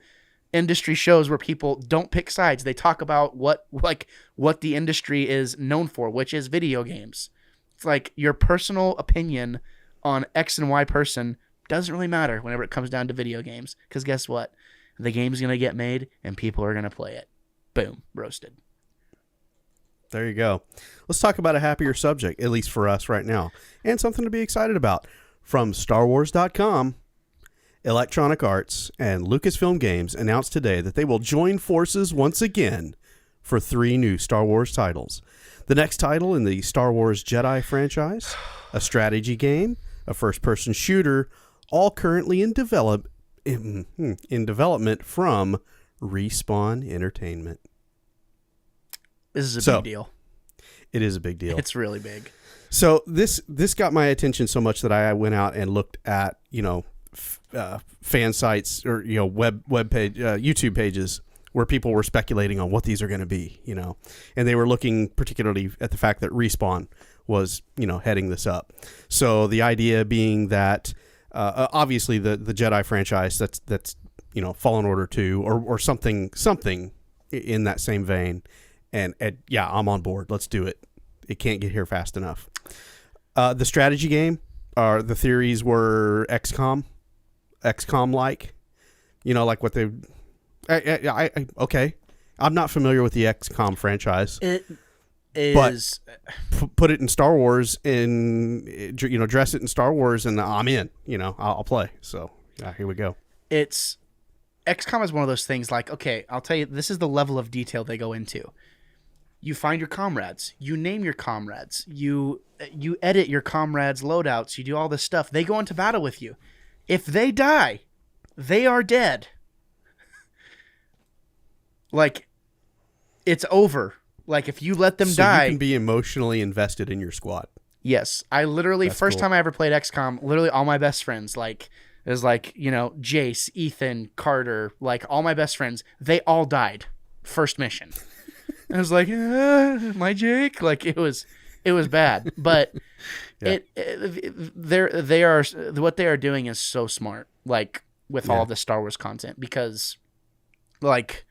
Speaker 1: industry shows where people don't pick sides. They talk about what the industry is known for, which is video games. It's like your personal opinion on X and Y person doesn't really matter whenever it comes down to video games, because guess what? The game's going to get made and people are going to play it. Boom, roasted.
Speaker 2: There you go. Let's talk about a happier subject, at least for us right now, and something to be excited about. From StarWars.com, Electronic Arts and Lucasfilm Games announced today that they will join forces once again for 3 new Star Wars titles. The next title in the Star Wars Jedi franchise, a strategy game, a first-person shooter, all currently in development from Respawn Entertainment.
Speaker 1: This is a big deal.
Speaker 2: It is a big deal.
Speaker 1: It's really big.
Speaker 2: So this got my attention so much that I went out and looked at, fan sites or, web page, YouTube pages where people were speculating on what these are going to be, and they were looking particularly at the fact that Respawn was, heading this up. So the idea being that, obviously the Jedi franchise, that's, Fallen Order 2 or something in that same vein. And yeah, I'm on board. Let's do it. It can't get here fast enough. The strategy game, the theories were XCOM like, like what they. Okay, I'm not familiar with the XCOM franchise.
Speaker 1: It is.
Speaker 2: But put it in Star Wars and dress it in Star Wars, and I'm in. I'll play. So here we go.
Speaker 1: XCOM is one of those things. Like, okay, I'll tell you, this is the level of detail they go into. You find your comrades. You name your comrades. You edit your comrades' loadouts. You do all this stuff. They go into battle with you. If they die, they are dead. Like, it's over. Like, if you let them die.
Speaker 2: You can be emotionally invested in your squad.
Speaker 1: Yes. I literally, that's first cool. time I ever played XCOM, literally all my best friends, like, it was like, Jace, Ethan, Carter, like, all my best friends, they all died. First mission. I was like, my Jake, like it was bad, but yeah. They are what they are doing is so smart, like with all of the Star Wars content, because like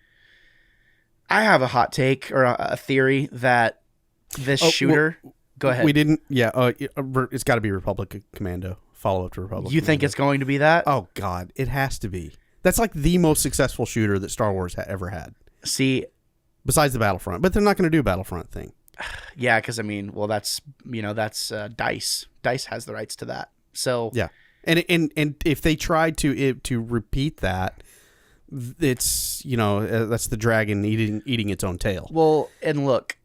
Speaker 1: I have a hot take or a theory that this shooter. Go ahead.
Speaker 2: We didn't. Yeah. It's got to be Republic Commando. Follow up to Republic.
Speaker 1: You think it's going to be that?
Speaker 2: Oh God, it has to be. That's like the most successful shooter that Star Wars ever had.
Speaker 1: See.
Speaker 2: Besides the Battlefront, but they're not going to do a Battlefront thing.
Speaker 1: Yeah, because that's DICE. DICE has the rights to that. So
Speaker 2: yeah, and if they tried to repeat that, it's that's the dragon eating its own tail.
Speaker 1: Well, and look,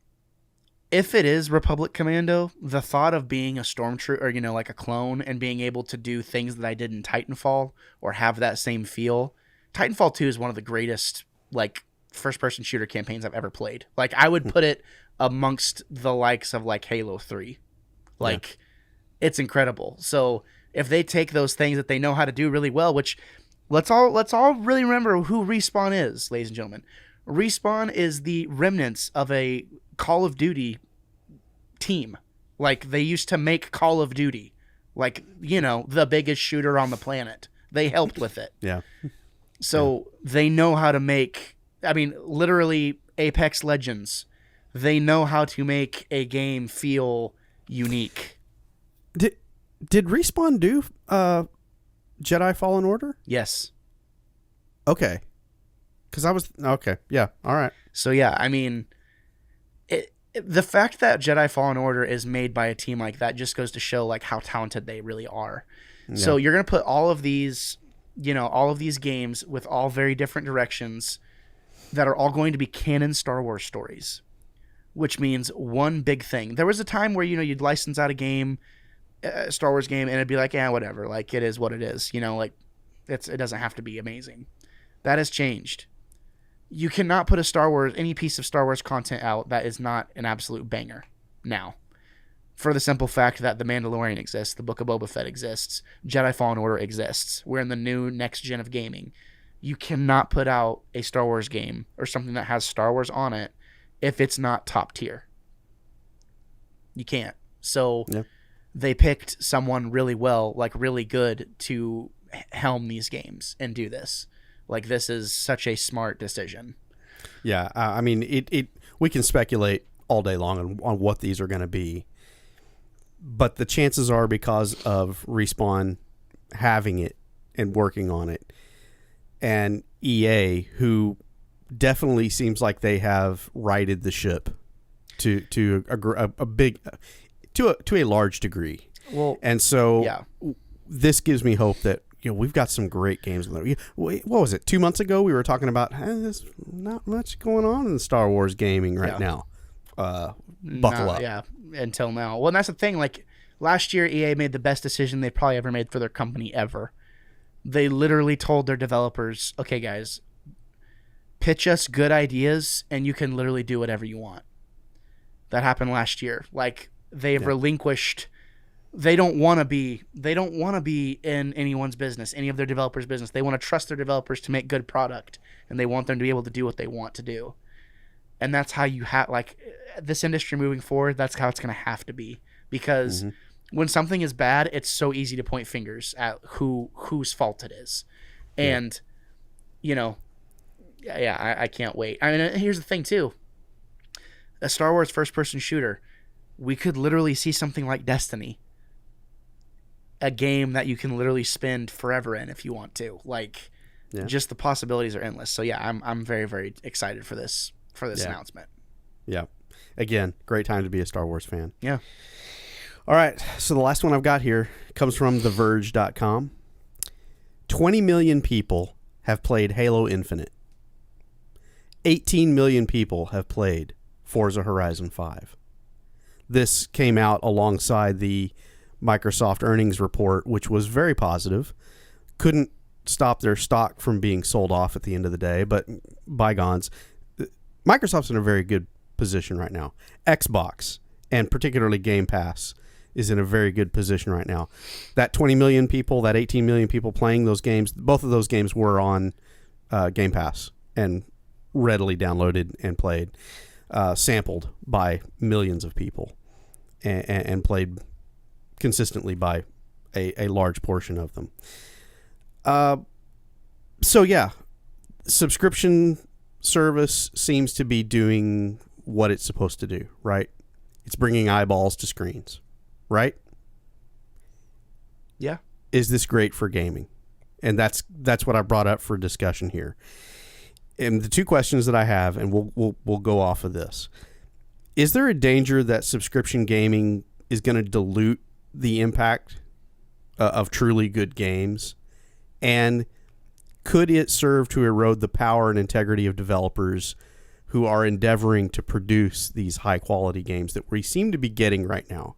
Speaker 1: if it is Republic Commando, the thought of being a stormtrooper or like a clone and being able to do things that I did in Titanfall or have that same feel. Titanfall 2 is one of the greatest first-person shooter campaigns I've ever played. Like, I would put it amongst the likes of, like, Halo 3. Like, it's incredible. So, if they take those things that they know how to do really well, which, let's all really remember who Respawn is, ladies and gentlemen. Respawn is the remnants of a Call of Duty team. Like, they used to make Call of Duty. Like, the biggest shooter on the planet. They helped with it.
Speaker 2: Yeah.
Speaker 1: So, they know how to make... literally Apex Legends. They know how to make a game feel unique.
Speaker 2: Did Respawn do Jedi Fallen Order?
Speaker 1: Yes.
Speaker 2: Okay. Because okay. Yeah. All right.
Speaker 1: So yeah, the fact that Jedi Fallen Order is made by a team like that just goes to show like how talented they really are. Yeah. So you're gonna put all of these, all of these games with all very different directions that are all going to be canon Star Wars stories, which means one big thing. There was a time where, you'd license out a game, a Star Wars game, and it'd be like, whatever. Like, it is what it is. Like, it doesn't have to be amazing. That has changed. You cannot put any piece of Star Wars content out that is not an absolute banger now. For the simple fact that The Mandalorian exists, The Book of Boba Fett exists, Jedi Fallen Order exists. We're in the new next gen of gaming. You cannot put out a Star Wars game or something that has Star Wars on it if it's not top tier. You can't. So they picked someone really well, like really good, to helm these games and do this. Like, this is such a smart decision.
Speaker 2: Yeah, we can speculate all day long on what these are going to be, but the chances are, because of Respawn having it and working on it, and EA, who definitely seems like they have righted the ship to a large degree.
Speaker 1: Well,
Speaker 2: and so this gives me hope that we've got some great games. What was it? 2 months ago, we were talking about there's not much going on in Star Wars gaming right now. Buckle up.
Speaker 1: Yeah, until now. Well, and that's the thing. Like last year, EA made the best decision they probably ever made for their company ever. They literally told their developers, "Okay, guys, pitch us good ideas, and you can literally do whatever you want." That happened last year. Like they've relinquished. They don't want to be in anyone's business, any of their developers' business. They want to trust their developers to make good product, and they want them to be able to do what they want to do. And that's how you have, like, this industry moving forward, that's how it's going to have to be. Because when something is bad, it's so easy to point fingers at whose fault it is. And, I can't wait. I mean, here's the thing, too. A Star Wars first-person shooter, we could literally see something like Destiny. A game that you can literally spend forever in if you want to. Like, just the possibilities are endless. So, yeah, I'm very, very excited for this announcement.
Speaker 2: Yeah. Again, great time to be a Star Wars fan.
Speaker 1: Yeah.
Speaker 2: All right. So the last one I've got here comes from TheVerge.com. 20 million people have played Halo Infinite. 18 million people have played Forza Horizon 5. This came out alongside the Microsoft earnings report, which was very positive. Couldn't stop their stock from being sold off at the end of the day, but bygones. Microsoft's in a very good position right now. Xbox, and particularly Game Pass, is in a very good position right now. That 20 million people, that 18 million people playing those games, both of those games were on Game Pass and readily downloaded and played, sampled by millions of people, and played consistently by a large portion of them. So yeah, subscription service seems to be doing what it's supposed to do, right? It's bringing eyeballs to screens, right?
Speaker 1: Yeah.
Speaker 2: Is this great for gaming? And that's what I brought up for discussion here. And the two questions that I have, and we'll go off of this. Is there a danger that subscription gaming is going to dilute the impact of truly good games? And could it serve to erode the power and integrity of developers who are endeavoring to produce these high-quality games that we seem to be getting right now?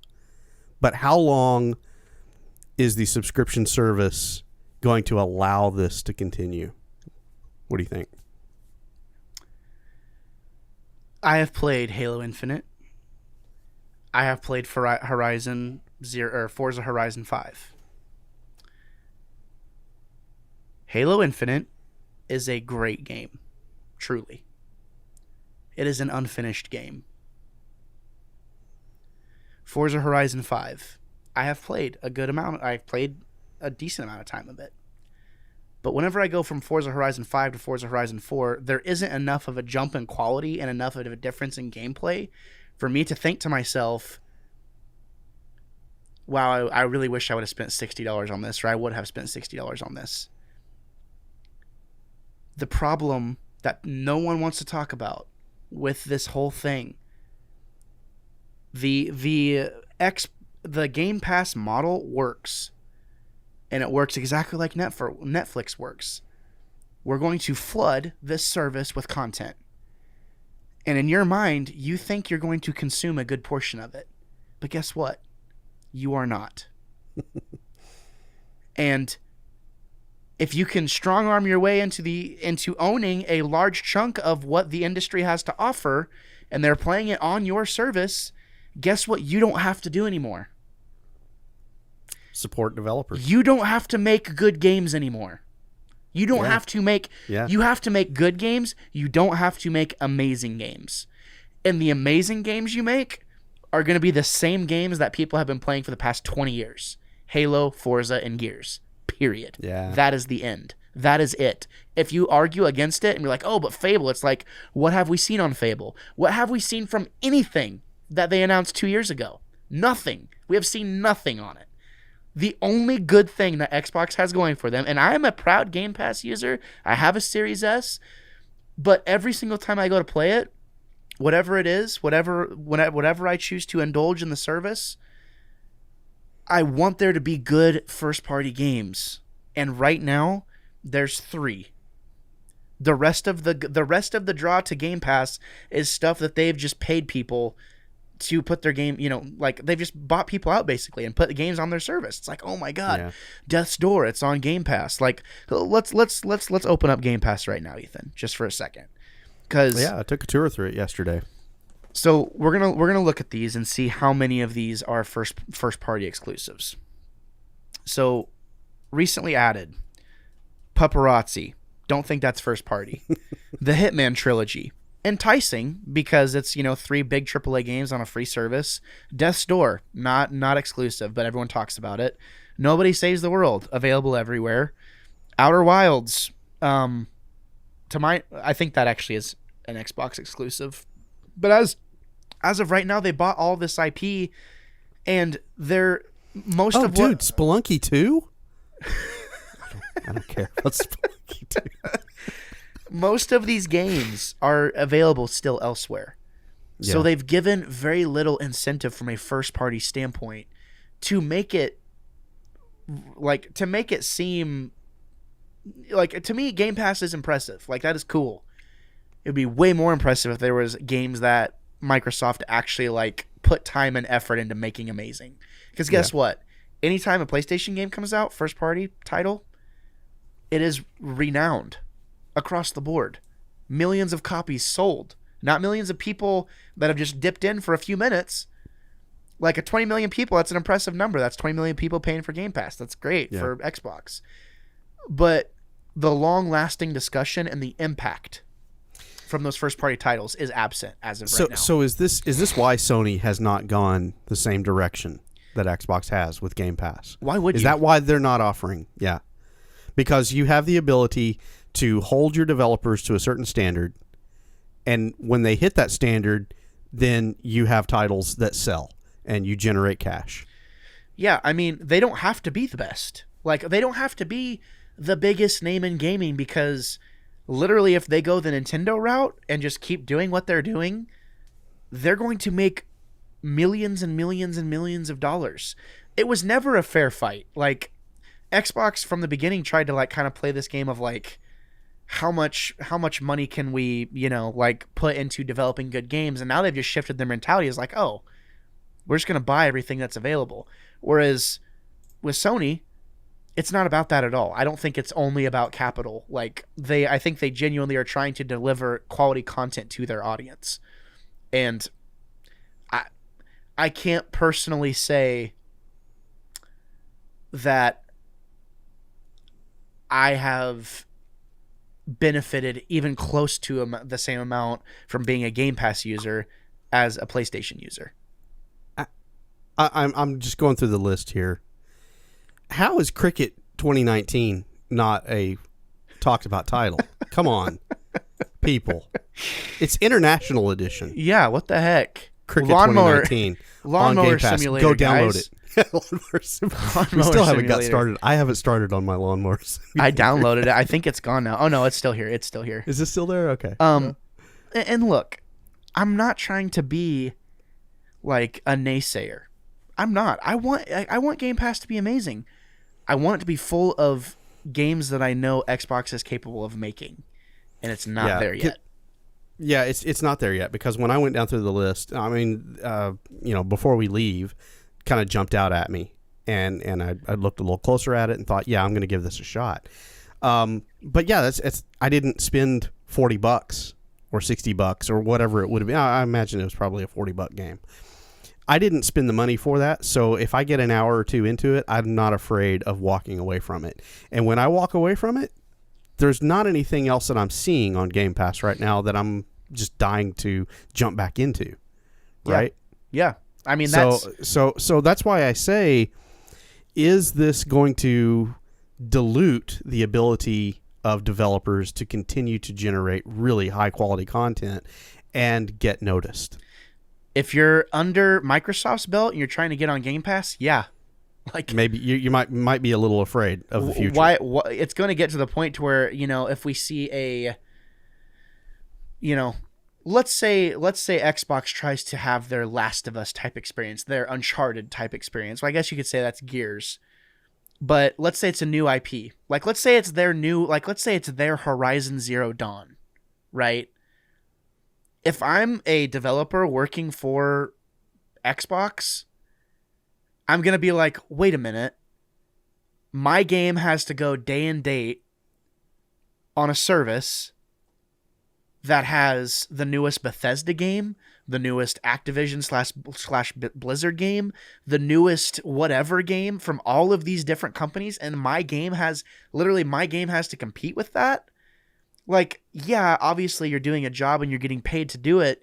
Speaker 2: But how long is the subscription service going to allow this to continue? What do you think?
Speaker 1: I have played Halo Infinite. I have played Forza Horizon 5. Halo Infinite is a great game, truly. It is an unfinished game. Forza Horizon 5, I have played a good amount. I've played a decent amount of time of it. But whenever I go from Forza Horizon 5 to Forza Horizon 4, there isn't enough of a jump in quality and enough of a difference in gameplay for me to think to myself, wow, I really wish I would have spent $60 on this, or I would have spent $60 on this. The problem that no one wants to talk about with this whole thing, the Game Pass model works, and it works exactly like Netflix works. We're going to flood this service with content, and in your mind, you think you're going to consume a good portion of it, but guess what? You are not. And if you can strong arm your way into owning a large chunk of what the industry has to offer, and they're playing it on your service, guess what? You don't have to do anymore.
Speaker 2: Support developers.
Speaker 1: You don't have to make good games anymore. You don't have to make. Yeah. You have to make good games. You don't have to make amazing games. And the amazing games you make are going to be the same games that people have been playing for the past 20 years. Halo, Forza, and Gears. Period.
Speaker 2: Yeah.
Speaker 1: That is the end. That is it. If you argue against it and you're like, oh, but Fable, it's like, what have we seen on Fable? What have we seen from anything that they announced 2 years ago? Nothing. We have seen nothing on it. The only good thing that Xbox has going for them, and I am a proud Game Pass user. I have a Series S, but every single time I go to play it, whatever it is, whatever I choose to indulge in the service, I want there to be good first-party games. And right now, there's 3. The rest of the draw to Game Pass is stuff that they've just paid people to put their game, like they've just bought people out basically and put the games on their service. It's like, oh my god, Death's Door, it's on Game Pass. Like, let's open up Game Pass right now, Ethan, just for a second, because
Speaker 2: I took a tour through it yesterday.
Speaker 1: So we're gonna look at these and see how many of these are first party exclusives. So recently added, Paparazzi. Don't think that's first party. The Hitman trilogy. Enticing because it's 3 big AAA games on a free service. Death's Door, not exclusive, but everyone talks about it. Nobody Saves the World, available everywhere. Outer Wilds, I think that actually is an Xbox exclusive. But as of right now, they bought all this IP, and they're
Speaker 2: Spelunky 2? I don't care about Spelunky 2.
Speaker 1: Most of these games are available still elsewhere. Yeah. So they've given very little incentive from a first-party standpoint to make it seem like, to me, Game Pass is impressive. Like, that is cool. It would be way more impressive if there was games that Microsoft actually put time and effort into making amazing. Because guess what? Anytime a PlayStation game comes out, first-party title, it is renowned across the board. Millions of copies sold. Not millions of people that have just dipped in for a few minutes. Like, 20 million people, that's an impressive number. That's 20 million people paying for Game Pass. That's great for Xbox. But the long-lasting discussion and the impact from those first-party titles is absent as of right now.
Speaker 2: So is this why Sony has not gone the same direction that Xbox has with Game Pass?
Speaker 1: Why would you?
Speaker 2: Is that why they're not offering? Yeah. Because you have the ability to hold your developers to a certain standard, and when they hit that standard, then you have titles that sell and you generate cash.
Speaker 1: Yeah, I mean, they don't have to be the best. Like, they don't have to be the biggest name in gaming, because literally if they go the Nintendo route and just keep doing what they're doing, they're going to make millions and millions and millions of dollars. It was never a fair fight. Like, Xbox from the beginning tried to kind of play this game of how much money can we put into developing good games, and now they've just shifted their mentality as oh, we're just going to buy everything that's available. Whereas with Sony, it's not about that at all. I don't think it's only about capital. I think they genuinely are trying to deliver quality content to their audience. And I can't personally say that I have benefited even close to the same amount from being a Game Pass user as a PlayStation user.
Speaker 2: I'm just going through the list here. How is Cricket 2019 not a talked about title? Come on, people. It's International Edition.
Speaker 1: Yeah, what the heck?
Speaker 2: Cricket 2019 on Game Pass.
Speaker 1: Simulator,
Speaker 2: go download
Speaker 1: guys.
Speaker 2: it. We still haven't got started. I haven't started on my lawnmower simulator.
Speaker 1: I downloaded it. I think it's gone now. Oh no, it's still here. It's still here.
Speaker 2: Is it still there? Okay.
Speaker 1: And look, I'm not trying to be like a naysayer. I'm not. I want Game Pass to be amazing. I want it to be full of games that I know Xbox is capable of making, and it's not there yet.
Speaker 2: Yeah, it's not there yet, because when I went down through the list, I mean, before we leave, kind of jumped out at me, and I looked a little closer at it and thought, yeah, I'm going to give this a shot. But yeah, I didn't spend $40 or $60 or whatever it would have been. I imagine it was probably a $40 game. I didn't spend the money for that, so if I get an hour or two into it, I'm not afraid of walking away from it. And when I walk away from it, there's not anything else that I'm seeing on Game Pass right now that I'm just dying to jump back into, right?
Speaker 1: Yeah. I mean,
Speaker 2: so that's why I say, is this going to dilute the ability of developers to continue to generate really high quality content and get noticed?
Speaker 1: If you're under Microsoft's belt and you're trying to get on Game Pass, yeah. Like,
Speaker 2: maybe you might be a little afraid of the future.
Speaker 1: Why it's going to get to the point to where, if we see let's say Xbox tries to have their Last of Us type experience, their Uncharted type experience. Well, I guess you could say that's Gears. But let's say it's a new IP. Like, let's say it's their Horizon Zero Dawn, right? If I'm a developer working for Xbox, I'm going to be like, wait a minute. My game has to go day and date on a service that has the newest Bethesda game, the newest Activision slash Blizzard game, the newest whatever game from all of these different companies, and my game has to compete with that. Like, yeah, obviously you're doing a job and you're getting paid to do it,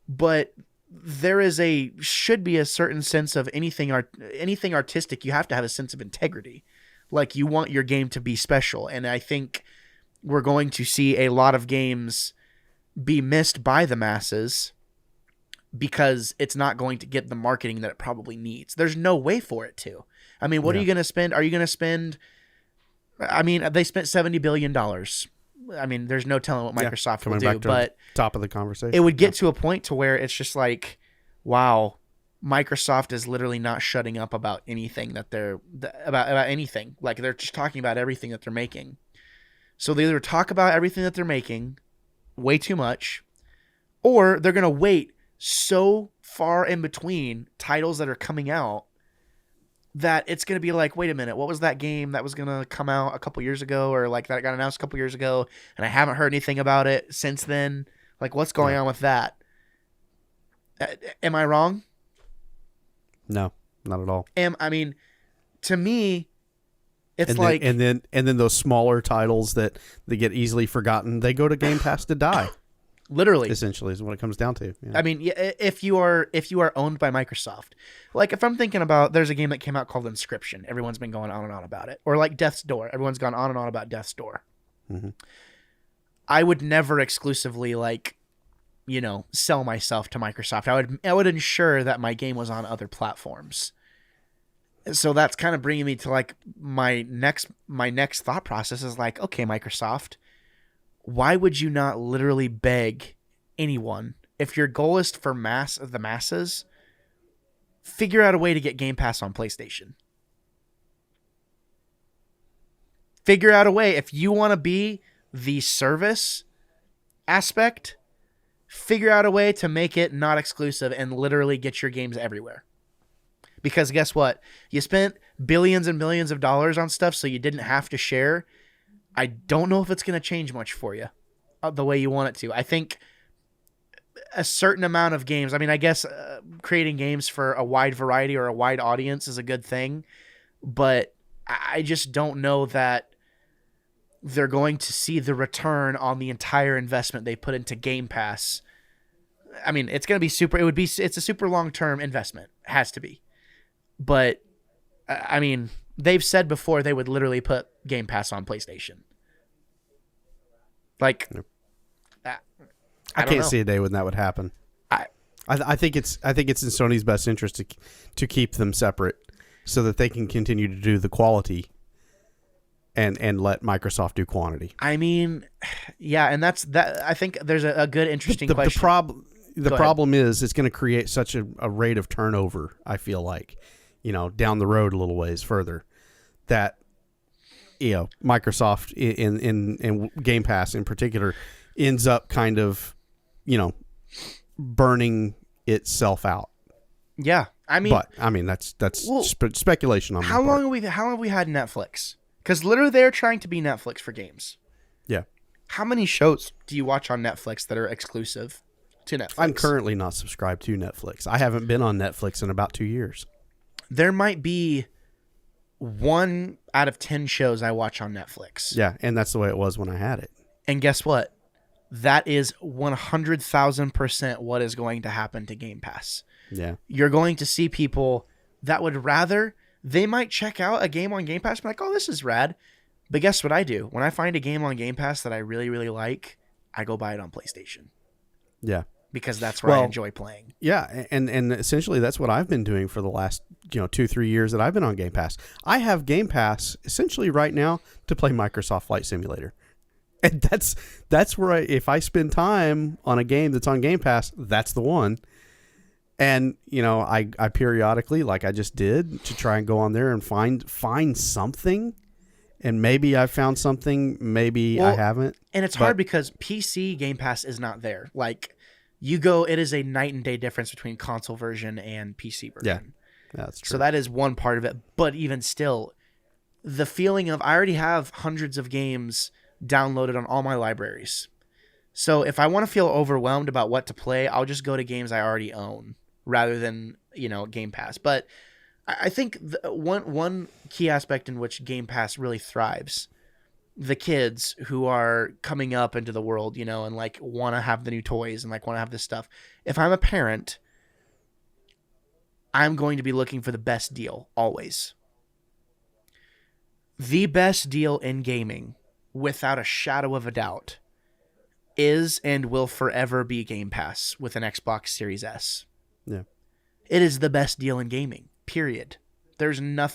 Speaker 1: but there should be a certain sense of anything artistic. You have to have a sense of integrity. Like, you want your game to be special, and I think we're going to see a lot of games be missed by the masses because it's not going to get the marketing that it probably needs. There's no way for it to. I mean, what are you going to spend? Are you going to spend... I mean, they spent $70 billion. I mean, there's no telling what Microsoft will do, but...
Speaker 2: top of the conversation.
Speaker 1: It would get to a point to where it's just like, wow, Microsoft is literally not shutting up about anything about anything. Like, they're just talking about everything that they're making. So they either talk about everything that they're making way too much, or they're going to wait so far in between titles that are coming out that it's going to be like, wait a minute, what was that game that was going to come out a couple years ago, or like that got announced a couple years ago and I haven't heard anything about it since then? Like, what's going on with that? Am I wrong?
Speaker 2: No, not at all.
Speaker 1: I mean, to me, it's
Speaker 2: and then those smaller titles that they get easily forgotten, they go to Game Pass to die.
Speaker 1: Literally,
Speaker 2: essentially, is what it comes down to. Yeah.
Speaker 1: I mean, if you are owned by Microsoft, like if I'm thinking about, there's a game that came out called Inscription. Everyone's been going on and on about it, or like Death's Door. Everyone's gone on and on about Death's Door.
Speaker 2: Mm-hmm.
Speaker 1: I would never exclusively sell myself to Microsoft. I would ensure that my game was on other platforms. So that's kind of bringing me to like my next thought process is like, okay, Microsoft, why would you not literally beg anyone, if your goal is for the masses, figure out a way to get Game Pass on PlayStation. Figure out a way. If you want to be the service aspect, figure out a way to make it not exclusive and literally get your games everywhere. Because guess what? You spent billions and billions of dollars on stuff so you didn't have to share. I don't know if it's going to change much for you the way you want it to. I think a certain amount of games, I mean, I guess creating games for a wide variety or a wide audience is a good thing, but I just don't know that they're going to see the return on the entire investment they put into Game Pass. I mean, it's going to be it's a super long-term investment. It has to be. But, I mean, they've said before they would literally put Game Pass on PlayStation. Like,
Speaker 2: I can't see a day when that would happen. I think it's in Sony's best interest to keep them separate so that they can continue to do the quality and let Microsoft do quantity.
Speaker 1: I mean, yeah, and that's that. I think there's a good, interesting question.
Speaker 2: The problem is it's going to create such a rate of turnover, I feel like, down the road a little ways further, that Microsoft in Game Pass in particular ends up kind of burning itself out.
Speaker 1: Yeah, I mean,
Speaker 2: that's speculation on my part.
Speaker 1: How long have we had Netflix? Because literally they're trying to be Netflix for games.
Speaker 2: Yeah.
Speaker 1: How many shows do you watch on Netflix that are exclusive to Netflix?
Speaker 2: I'm currently not subscribed to Netflix. I haven't been on Netflix in about 2 years.
Speaker 1: There might be 1 out of 10 shows I watch on Netflix.
Speaker 2: Yeah, and that's the way it was when I had it.
Speaker 1: And guess what? That is 100,000% what is going to happen to Game Pass.
Speaker 2: Yeah.
Speaker 1: You're going to see people that would rather... They might check out a game on Game Pass and be like, oh, this is rad. But guess what I do? When I find a game on Game Pass that I really, really like, I go buy it on PlayStation.
Speaker 2: Yeah.
Speaker 1: Because that's where I enjoy playing.
Speaker 2: Yeah, and essentially that's what I've been doing for the last 2-3 years that I've been on Game Pass. I have Game Pass essentially right now to play Microsoft Flight Simulator. And that's where if I spend time on a game that's on Game Pass, that's the one. And, I periodically, like I just did, to try and go on there and find something. And maybe I found something, maybe I haven't.
Speaker 1: And it's hard because PC Game Pass is not there. Like, it is a night and day difference between console version and PC version.
Speaker 2: Yeah, that's true.
Speaker 1: So that is one part of it. But even still, the feeling of, I already have hundreds of games downloaded on all my libraries. So if I want to feel overwhelmed about what to play, I'll just go to games I already own rather than, Game Pass. But I think one key aspect in which Game Pass really thrives, the kids who are coming up into the world, and like want to have the new toys and like want to have this stuff. If I'm a parent, I'm going to be looking for the best deal always. The best deal in gaming, without a shadow of a doubt, is and will forever be Game Pass with an Xbox Series S.
Speaker 2: Yeah.
Speaker 1: It is the best deal in gaming, period. There's no,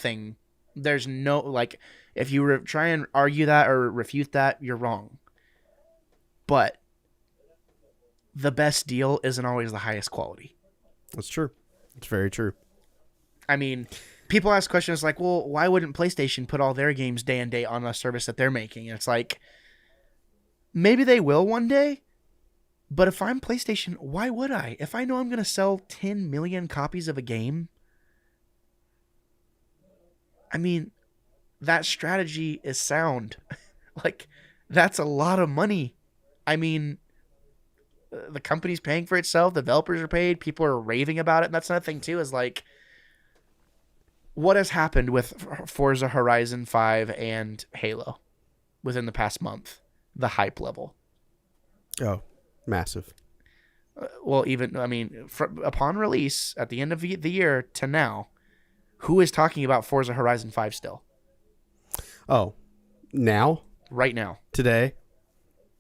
Speaker 1: like, if you try and argue that or refute that, you're wrong. But the best deal isn't always the highest quality.
Speaker 2: That's true. It's very true.
Speaker 1: I mean, people ask questions like, well, why wouldn't PlayStation put all their games day and day on a service that they're making? And it's like, maybe they will one day, but if I'm PlayStation, why would I? If I know I'm going to sell 10 million copies of a game, I mean, that strategy is sound. Like, that's a lot of money. I mean, the company's paying for itself. The developers are paid. People are raving about it. And that's another thing, too, is like, what has happened with Forza Horizon 5 and Halo within the past month? The hype level.
Speaker 2: Oh, massive.
Speaker 1: Well, even, I mean, upon release at the end of the year to now, who is talking about Forza Horizon 5 still?
Speaker 2: Oh, now?
Speaker 1: Right now.
Speaker 2: Today?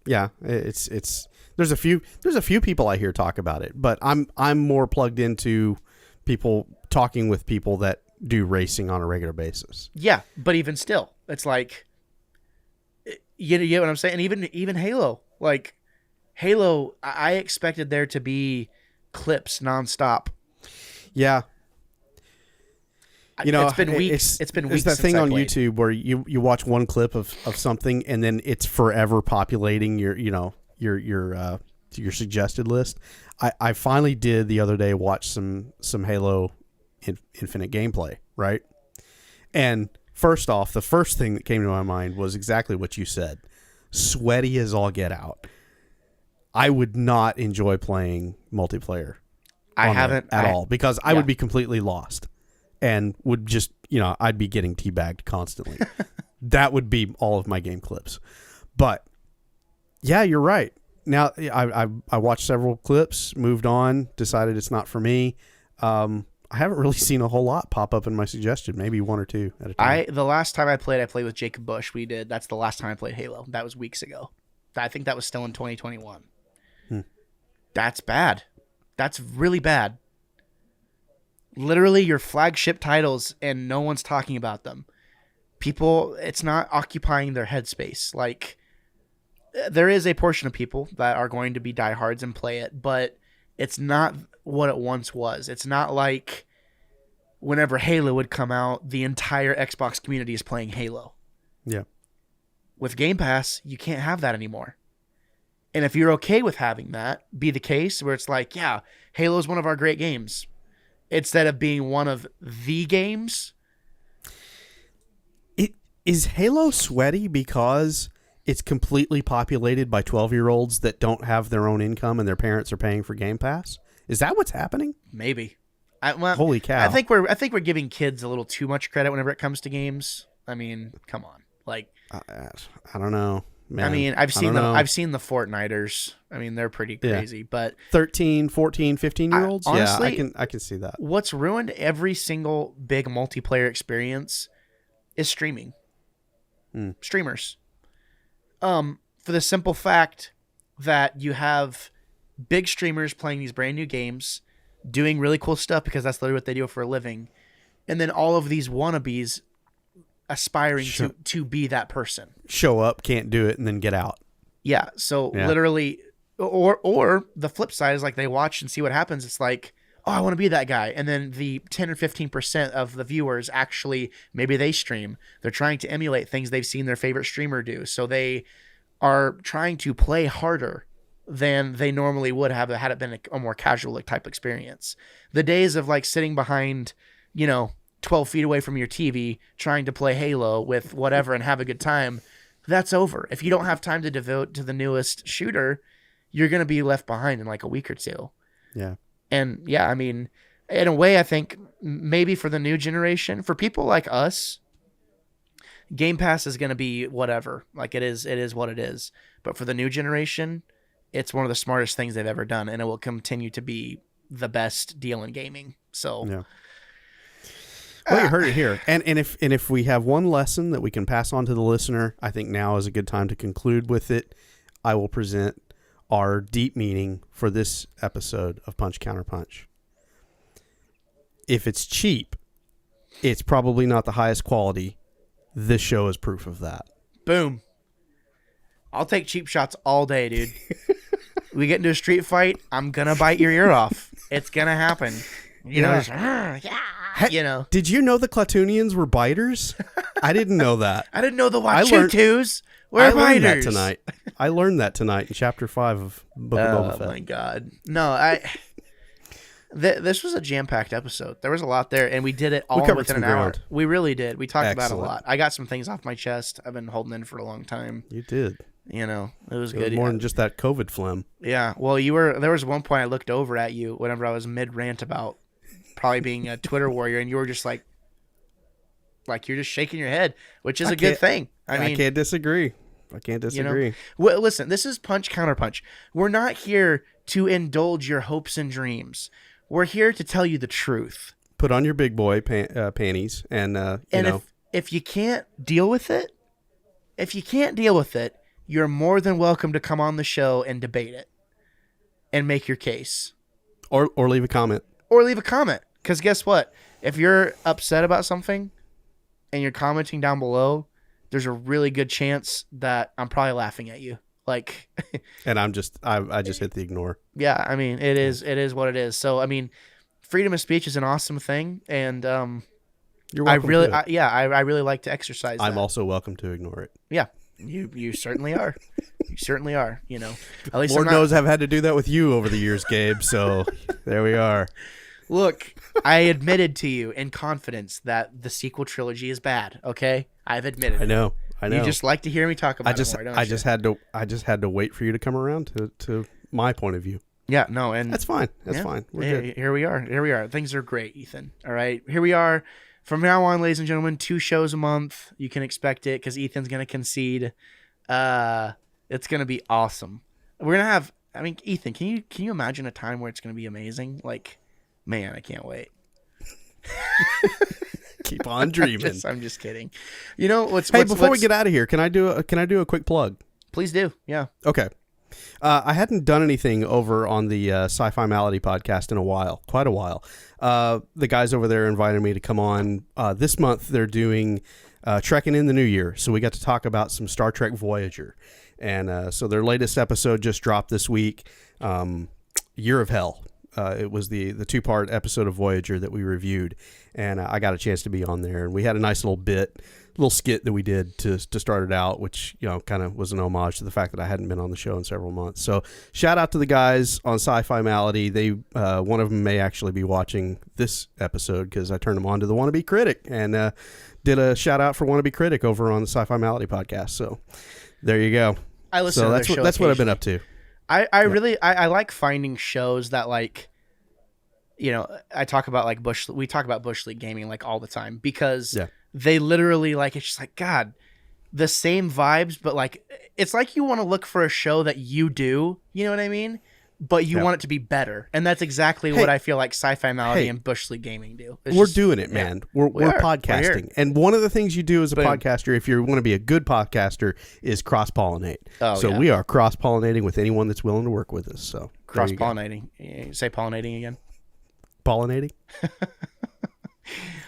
Speaker 2: Yeah, it's there's a few people I hear talk about it, but I'm more plugged into people talking with people that do racing on a regular basis.
Speaker 1: Yeah, but even still, it's like, you get what I'm saying? And even Halo, like Halo, I expected there to be clips nonstop.
Speaker 2: Yeah.
Speaker 1: It's been weeks. It's been weeks.
Speaker 2: There's that thing on YouTube where you watch one clip of something and then it's forever populating your suggested list. I finally did the other day watch some Halo Infinite gameplay, right? And first off, the first thing that came to my mind was exactly what you said. Sweaty as all get out. I would not enjoy playing multiplayer.
Speaker 1: I haven't
Speaker 2: at all because I would be completely lost and would just, I'd be getting teabagged constantly. That would be all of my game clips. But yeah, you're right. Now I watched several clips, moved on, decided it's not for me. I haven't really seen a whole lot pop up in my suggestion. Maybe one or two at a time.
Speaker 1: The last time I played with Jacob Bush. That's the last time I played Halo. That was weeks ago. I think that was still in 2021. That's bad. That's really bad. Literally your flagship titles and no one's talking about them. People, it's not occupying their headspace. Like, there is a portion of people that are going to be diehards and play it, but it's not what it once was. It's not like whenever Halo would come out, the entire Xbox community is playing Halo.
Speaker 2: Yeah.
Speaker 1: With Game Pass, you can't have that anymore. And if you're okay with having that be the case, where it's like, yeah, Halo is one of our great games, instead of being one of the games.
Speaker 2: Is Halo sweaty because it's completely populated by 12-year-olds that don't have their own income and their parents are paying for Game Pass? Is that what's happening?
Speaker 1: Maybe.
Speaker 2: Holy cow!
Speaker 1: I think we're giving kids a little too much credit whenever it comes to games. I mean, come on, like
Speaker 2: I don't know. Man,
Speaker 1: I mean, I've seen the Fortniters. I mean, they're pretty crazy, but
Speaker 2: 13, 14, 15-year-olds?
Speaker 1: Honestly,
Speaker 2: yeah, I can see that.
Speaker 1: What's ruined every single big multiplayer experience is streaming. Streamers. For the simple fact that you have big streamers playing these brand new games, doing really cool stuff because that's literally what they do for a living, and then all of these wannabes aspiring to be that person.
Speaker 2: Show up, can't do it, and then get out.
Speaker 1: Yeah, so literally, or the flip side is like they watch and see what happens. It's like, oh, I want to be that guy. And then the 10 or 15% of the viewers actually, maybe they stream. They're trying to emulate things they've seen their favorite streamer do. So they are trying to play harder than they normally would have had it been a more casual type experience. The days of like sitting behind, 12 feet away from your TV trying to play Halo with whatever and have a good time, that's over. If you don't have time to devote to the newest shooter, you're going to be left behind in like a week or two.
Speaker 2: Yeah.
Speaker 1: And yeah, I mean, in a way, I think maybe for the new generation, for people like us, Game Pass is going to be whatever. Like it is what it is. But for the new generation, it's one of the smartest things they've ever done, and it will continue to be the best deal in gaming. So,
Speaker 2: yeah. Well, you heard it here. And if we have one lesson that we can pass on to the listener, I think now is a good time to conclude with it. I will present our deep meaning for this episode of Punch Counter Punch. If it's cheap, it's probably not the highest quality. This show is proof of that.
Speaker 1: Boom. I'll take cheap shots all day, dude. We get into a street fight, I'm going to bite your ear off. It's going to happen.
Speaker 2: Did you know the Clatoonians were biters? I didn't know that.
Speaker 1: I didn't know the Wachutus were biters.
Speaker 2: I learned that tonight. I learned that tonight in Chapter 5 of Book of Boba Fett.
Speaker 1: Oh, my God. No, this was a jam-packed episode. There was a lot there, and we did it all within an hour. We really did. We talked about a lot. I got some things off my chest I've been holding in for a long time.
Speaker 2: You did.
Speaker 1: It was good.
Speaker 2: More than just that COVID phlegm.
Speaker 1: Yeah. Well, there was one point I looked over at you whenever I was mid-rant about probably being a Twitter warrior, and you were just like you're just shaking your head, which is a good thing. I mean,
Speaker 2: I can't disagree.
Speaker 1: Well, listen, this is Punch Counter Punch. We're not here to indulge your hopes and dreams. We're here to tell you the truth.
Speaker 2: Put on your big boy panties, and
Speaker 1: if you can't deal with it, you're more than welcome to come on the show and debate it and make your case.
Speaker 2: Or leave a comment.
Speaker 1: Because guess what? If you're upset about something and you're commenting down below, there's a really good chance that I'm probably laughing at you.
Speaker 2: And I just hit the ignore.
Speaker 1: Yeah, I mean, it is what it is. So, I mean, freedom of speech is an awesome thing. And
Speaker 2: you're welcome
Speaker 1: I really like to exercise that.
Speaker 2: I'm also welcome to ignore it.
Speaker 1: Yeah. You certainly are. You certainly are. At least
Speaker 2: Lord knows I've had to do that with you over the years, Gabe. So there we are.
Speaker 1: Look, I admitted to you in confidence that the sequel trilogy is bad. Okay, I've admitted.
Speaker 2: I know.
Speaker 1: You just like to hear me talk about it more, don't you?
Speaker 2: I just had to wait for you to come around to my point of view.
Speaker 1: Yeah, no, and
Speaker 2: that's fine. That's fine. We're good.
Speaker 1: Here we are. Things are great, Ethan. All right, here we are. From now on, ladies and gentlemen, 2 shows a month. You can expect it because Ethan's going to concede. It's going to be awesome. We're going to have, Ethan, can you imagine a time where it's going to be amazing? Man, I can't wait.
Speaker 2: Keep on dreaming.
Speaker 1: I'm just kidding.
Speaker 2: Before we get out of here, can I do a quick plug?
Speaker 1: Please do. Yeah.
Speaker 2: Okay. I hadn't done anything over on the Sci-Fi Malady podcast in quite a while. The guys over there invited me to come on. This month they're doing Trekking in the New Year, so we got to talk about some Star Trek Voyager. And so their latest episode just dropped this week, Year of Hell. It was the 2-part episode of Voyager that we reviewed, and I got a chance to be on there. And we had a nice little skit that we did to start it out, which kind of was an homage to the fact that I hadn't been on the show in several months. So shout out to the guys on Sci-Fi Malady. They one of them may actually be watching this episode because I turned them on to the Wannabe Critic and did a shout out for Wannabe Critic over on the Sci-Fi Malady podcast. So there you go.
Speaker 1: I listen to their show
Speaker 2: that's what I've been up to.
Speaker 1: I really like finding shows that I talk about we talk about Bush League gaming all the time because they literally it's just God, the same vibes, but it's you want to look for a show that you do, you know what I mean? But you want it to be better. And that's exactly what I feel like Sci-Fi Malady and Bush League gaming do.
Speaker 2: We're doing it, man. We're podcasting. And one of the things you do as a podcaster, if you want to be a good podcaster, is cross-pollinate. We are cross-pollinating with anyone that's willing to work with us. So
Speaker 1: cross-pollinating. Say pollinating again.
Speaker 2: Pollinating?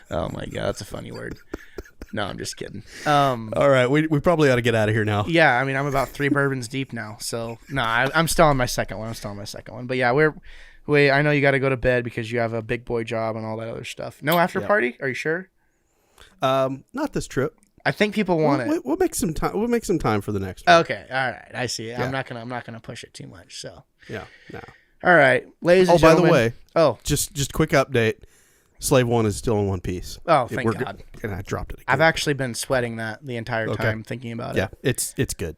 Speaker 1: Oh my God, that's a funny word. No, I'm just kidding.
Speaker 2: All right, we probably ought to get out of here now.
Speaker 1: Yeah, I'm about 3 bourbons deep now. So no, I'm still on my second one. But yeah, Wait, I know you got to go to bed because you have a big boy job and all that other stuff. No after party? Are you sure?
Speaker 2: Not this trip.
Speaker 1: I think people want it.
Speaker 2: We'll make some time. We'll make some time for the next one.
Speaker 1: Okay, all right. I see. Yeah. I'm not gonna push it too much. So
Speaker 2: yeah, no.
Speaker 1: All right, ladies and gentlemen.
Speaker 2: By the way, just quick update. Slave 1 is still in one piece.
Speaker 1: Oh, thank God.
Speaker 2: And I dropped it again.
Speaker 1: I've actually been sweating that the entire time thinking about it.
Speaker 2: Yeah, it's good.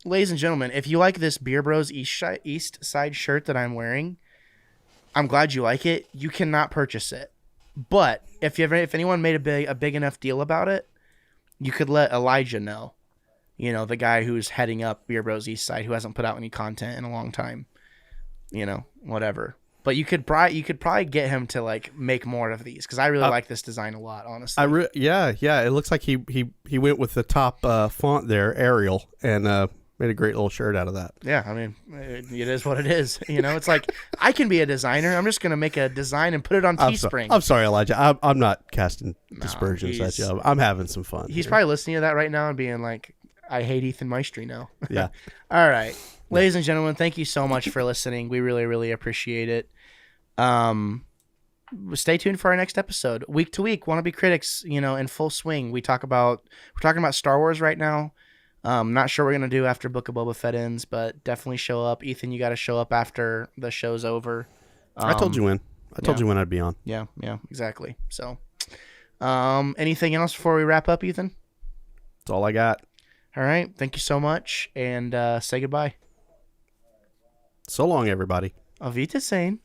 Speaker 1: Ladies and gentlemen, if you like this Beer Bros East Side shirt that I'm wearing, I'm glad you like it. You cannot purchase it. But if anyone made a big enough deal about it, you could let Elijah know. You know, the guy who's heading up Beer Bros East Side, who hasn't put out any content in a long time. You know, whatever. But you could probably get him to like make more of these because I really like this design a lot, honestly.
Speaker 2: Yeah. It looks like he went with the top font there, Arial, and made a great little shirt out of that.
Speaker 1: Yeah, I mean, it is what it is. You know, it's like I can be a designer. I'm just gonna make a design and put it on Teespring.
Speaker 2: I'm sorry, Elijah. I'm not casting dispersions at you. I'm having some fun.
Speaker 1: He's probably listening to that right now and being like, I hate Ethan Maestri now.
Speaker 2: Yeah.
Speaker 1: All right. Ladies and gentlemen, thank you so much for listening. We really, really appreciate it. Stay tuned for our next episode. Week to week, Wannabe Critics, you know, in full swing. We're talking about Star Wars right now. Not sure what we're gonna do after Book of Boba Fett ends, but definitely show up. Ethan, you got to show up after the show's over.
Speaker 2: I told you when. I told you when I'd be on.
Speaker 1: Yeah, exactly. So, anything else before we wrap up, Ethan?
Speaker 2: That's all I got.
Speaker 1: All right. Thank you so much, and say goodbye.
Speaker 2: So long, everybody.
Speaker 1: Auf Wiedersehen.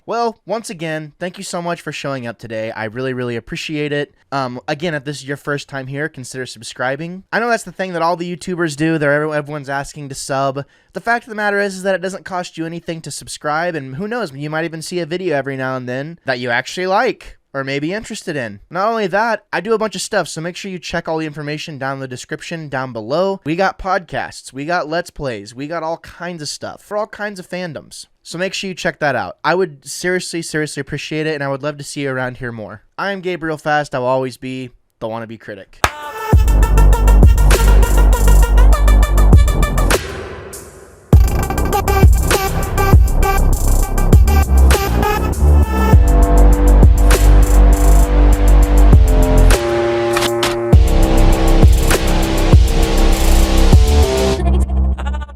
Speaker 1: Well, once again, thank you so much for showing up today. I really, really appreciate it. Again, if this is your first time here, consider subscribing. I know that's the thing that all the YouTubers do. Everyone's asking to sub. The fact of the matter is that it doesn't cost you anything to subscribe, and who knows, you might even see a video every now and then that you actually like or may be interested in. Not only that, I do a bunch of stuff, so make sure you check all the information down in the description down below. We got podcasts, we got Let's Plays, we got all kinds of stuff for all kinds of fandoms. So make sure you check that out. I would seriously, seriously appreciate it, and I would love to see you around here more. I am Gabriel Fast. I will always be the Wannabe Critic.